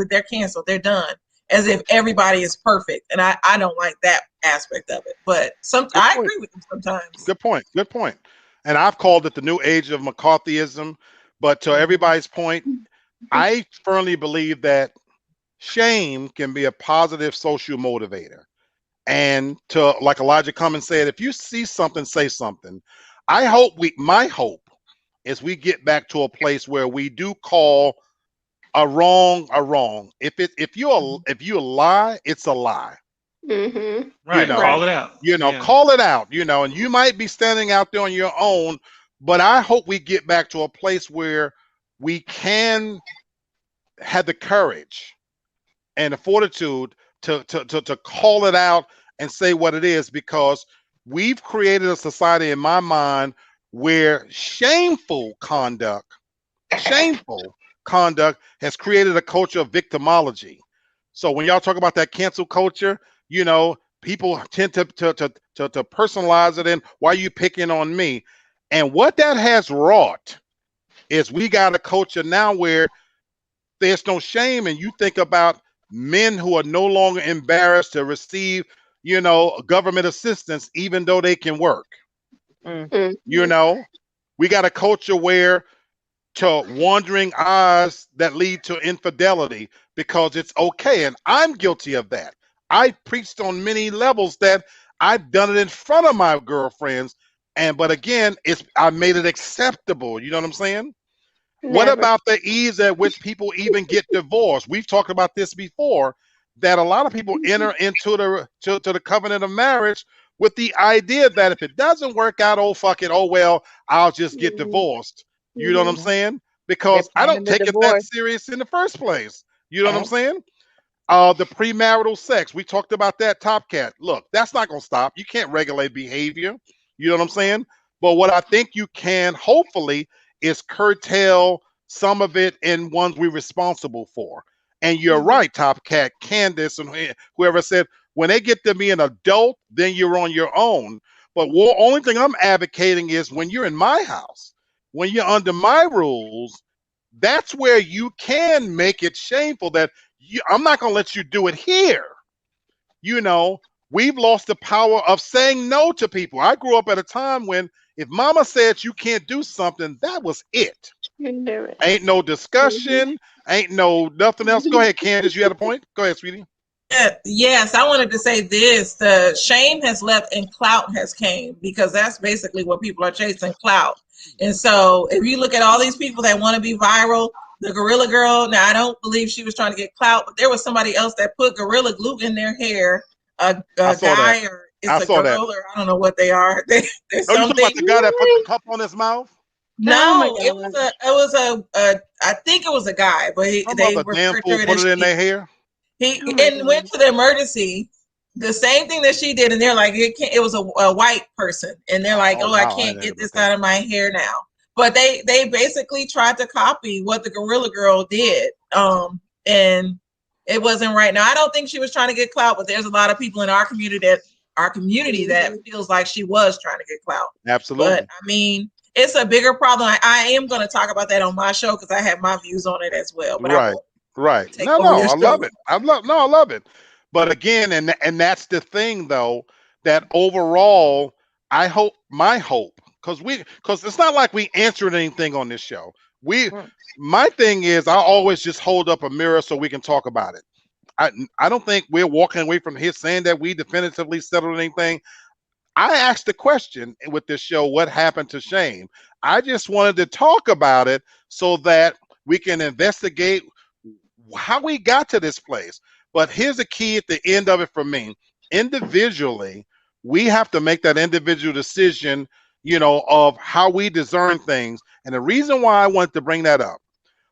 they're canceled, they're done, as if everybody is perfect. And I don't like that aspect of it. But I agree with them sometimes. Good point. And I've called it the new age of McCarthyism. But to everybody's point, I firmly believe that shame can be a positive social motivator. And to, like Elijah Cummings said, if you see something, say something. My hope is we get back to a place where we do call a wrong a wrong. If you lie, it's a lie. Mm-hmm. You Right. know, Call it out. Yeah. call it out. And you might be standing out there on your own, but I hope we get back to a place where we can have the courage and the fortitude to call it out and say what it is, because we've created a society in my mind where shameful conduct has created a culture of victimology. So when y'all talk about that cancel culture, people tend to personalize it in, why are you picking on me? And what that has wrought is we got a culture now where there's no shame, and you think about men who are no longer embarrassed to receive, government assistance, even though they can work. Mm. We got a culture where to wandering eyes that lead to infidelity because it's okay. And I'm guilty of that. I preached on many levels that I've done it in front of my girlfriends. But again, I made it acceptable. You know what I'm saying? What Never. about the ease at which people even get divorced? We've talked about this before, that a lot of people enter into the covenant of marriage with the idea that if it doesn't work out, oh fuck it, oh well, I'll just get divorced. You know what I'm Mm-hmm. saying? They're Because I don't planning the take it that divorce. serious in the first place. You know what I'm Right. saying? The premarital sex, we talked about that, Top Cat. Look, that's not going to stop. You can't regulate behavior. You know what I'm saying? But what I think you can, hopefully, is curtail some of it in ones we're responsible for. And you're right, Top Cat, Candace, and whoever said, when they get to be an adult, then you're on your own. But the only thing I'm advocating is when you're in my house, when you're under my rules, that's where you can make it shameful that I'm not going to let you do it here. We've lost the power of saying no to people. I grew up at a time when if mama said you can't do something, that was it. You do it. Ain't no discussion, ain't no nothing else. Go ahead, Candace. You had a point? Go ahead, sweetie. Yes, I wanted to say this. The shame has left and clout has came, because that's basically what people are chasing, clout. And so if you look at all these people that want to be viral, the Gorilla Girl, now I don't believe she was trying to get clout, but there was somebody else that put Gorilla Glue in their hair, a I saw guy that. or I it's a saw that. girl, or I don't know what they are. There's Oh, you talking something. about the guy that put the cup on his mouth? Oh my No, it was a I think it was a guy, but Some they other damn referred to fool it put as it in she. their hair. He Oh my and went God. to the emergency, the same thing that she did, and they're like, it was a white person, and they're like, Oh oh, I wow, I can't didn't know get about this that. out of my hair now. But they basically tried to copy what the Gorilla Girl did, and it wasn't right. Now I don't think she was trying to get clout, but there's a lot of people in our community that feels like she was trying to get clout. Absolutely. But I mean, it's a bigger problem. I am going to talk about that on my show because I have my views on it as well. But I Right. won't Right. take No, over your I show. love it. I love it. But again, and that's the thing though, that overall, my hope, because it's not like we answered anything on this show. Mm. My thing is I always just hold up a mirror so we can talk about it. I don't think we're walking away from here saying that we definitively settled anything. I asked the question with this show, what happened to shame? I just wanted to talk about it so that we can investigate how we got to this place. But here's the key at the end of it for me. Individually, we have to make that individual decision, of how we discern things. And the reason why I want to bring that up,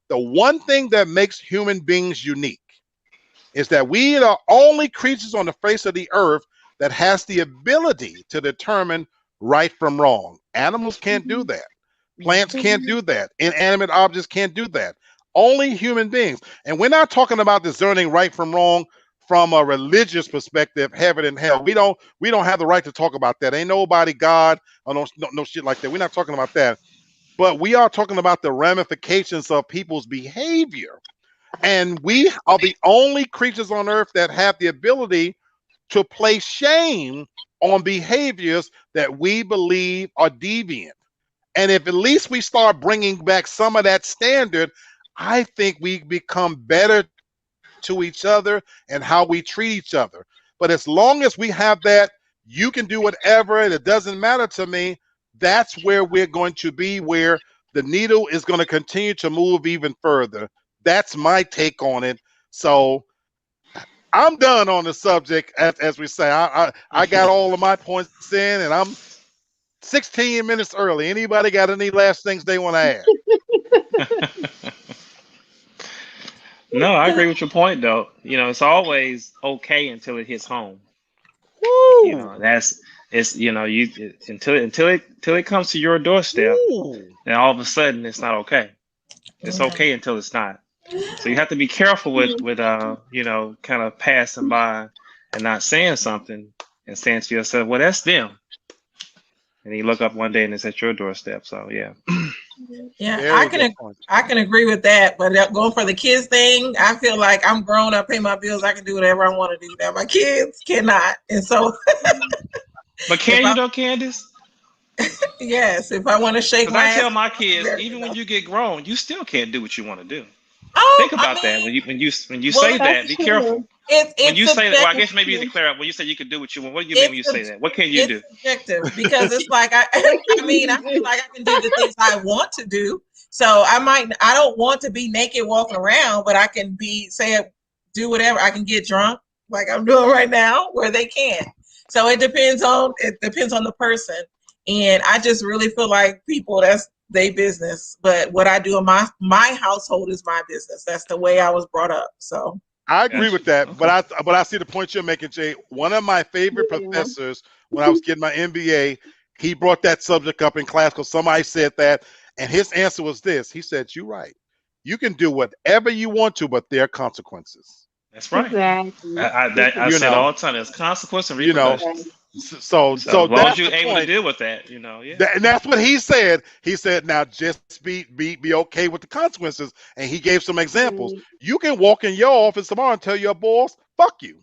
the one thing that makes human beings unique is that we are only creatures on the face of the earth that has the ability to determine right from wrong. Animals can't do that. Plants can't do that. Inanimate objects can't do that. Only human beings. And we're not talking about discerning right from wrong from a religious perspective, heaven and hell. We don't have the right to talk about that. Ain't nobody God or no shit like that. We're not talking about that. But we are talking about the ramifications of people's behavior. And we are the only creatures on earth that have the ability to place shame on behaviors that we believe are deviant. And if at least we start bringing back some of that standard, I think we become better to each other and how we treat each other. But as long as we have that, you can do whatever, and it doesn't matter to me, that's where we're going to be, where the needle is going to continue to move even further. That's my take on it. So I'm done on the subject, as we say. I got all of my points in, and I'm 16 minutes early. Anybody got any last things they want to add? No, I agree with your point though. It's always okay until it hits home. Woo! That's it's until it comes to your doorstep, Ooh. then all of a sudden it's not okay. It's okay until it's not. So you have to be careful with kind of passing by and not saying something and saying to yourself, well, that's them. And you look up one day and it's at your doorstep. So yeah. Yeah, Very good point. I can agree with that. But going for the kids thing, I feel like I'm grown. I pay my bills. I can do whatever I want to do. Now my kids cannot, and so. But can you though, Candace? Yes, if I want to shake Because my I ass. tell my kids, even when you get grown, you still can't do what you want to do. Oh, Think about that when you say that. Be careful. When you say that, well, I guess maybe you declare when you say you can do what you want. What do you mean when you say that? What can you do? It's subjective because it's like I mean, I feel like I can do the things I want to do. So I don't want to be naked walking around, but I can do whatever. I can get drunk like I'm doing right now, where they can't. So it depends on the person, and I just really feel like people, that's their business. But what I do in my household is my business. That's the way I was brought up. So. I agree with that, Okay. but I see the point you're making, Jay. One of my favorite professors when I was getting my MBA, he brought that subject up in class because somebody said that, and his answer was this. He said, "You're right. You can do whatever you want to, but there are consequences." That's right. Exactly. I said all the time, there's consequence and You know, repercussions. so So as long as that's you're the able to point. deal with that, yeah. And that's what he said. He said, "Now just be okay with the consequences." And he gave some examples. You can walk in your office tomorrow and tell your boss, "Fuck you.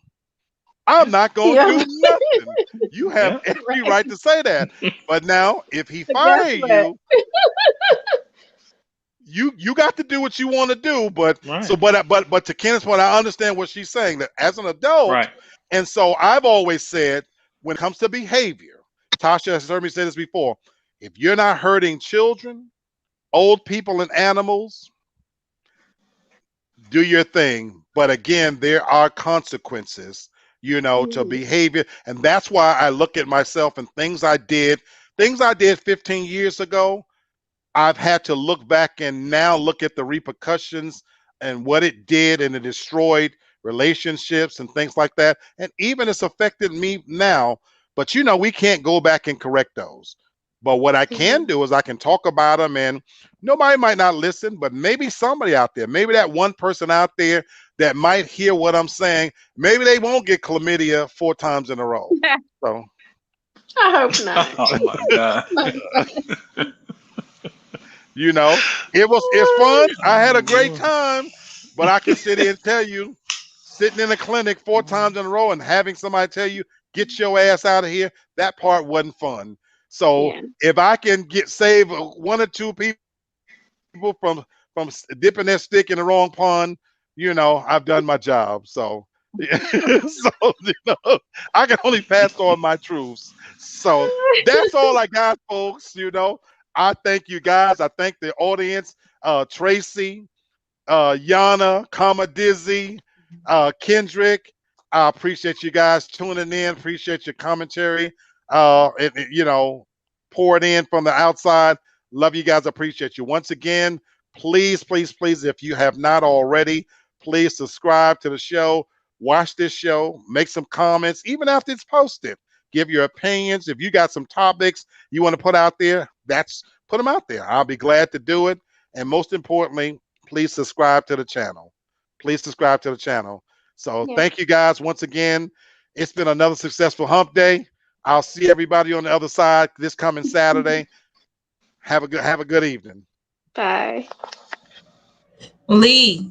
I'm not going to Yeah. do nothing." You have Yeah. every right to say that. But now, if he But guess fire what? you got to do what you want to do. But Right. but to Kenneth's point, I understand what she's saying. That as an adult, Right. and so I've always said, when it comes to behavior, Tasha has heard me say this before. If you're not hurting children, old people, and animals, do your thing. But again, there are consequences, to behavior. And that's why I look at myself and things I did 15 years ago. I've had to look back and now look at the repercussions and what it did, and it destroyed relationships and things like that. And even it's affected me now. But we can't go back and correct those. But what I can do is I can talk about them, and nobody might not listen, but maybe somebody out there, maybe that one person out there that might hear what I'm saying, maybe they won't get chlamydia 4 times in a row. So I hope not. Oh my God. it's fun. I had a great time, but I can sit here and tell you, sitting in a clinic 4 times in a row and having somebody tell you, "Get your ass out of here," that part wasn't fun. So Yeah. if I can save 1 or 2 people from dipping their stick in the wrong pond, I've done my job. So, so I can only pass on my truths. So that's all I got, folks. I thank you guys. I thank the audience. Tracy, Yana, Dizzy, Kendrick. I appreciate you guys tuning in. Appreciate your commentary. Pour it in from the outside. Love you guys. Appreciate you. Once again, please, please, please, if you have not already, please subscribe to the show. Watch this show. Make some comments, even after it's posted. Give your opinions. If you got some topics you want to put out there, put them out there. I'll be glad to do it. And most importantly, please subscribe to the channel. Please subscribe to the channel. So thank you guys once again. It's been another successful hump day. I'll see everybody on the other side this coming Saturday. Have a good evening. Bye. Lee.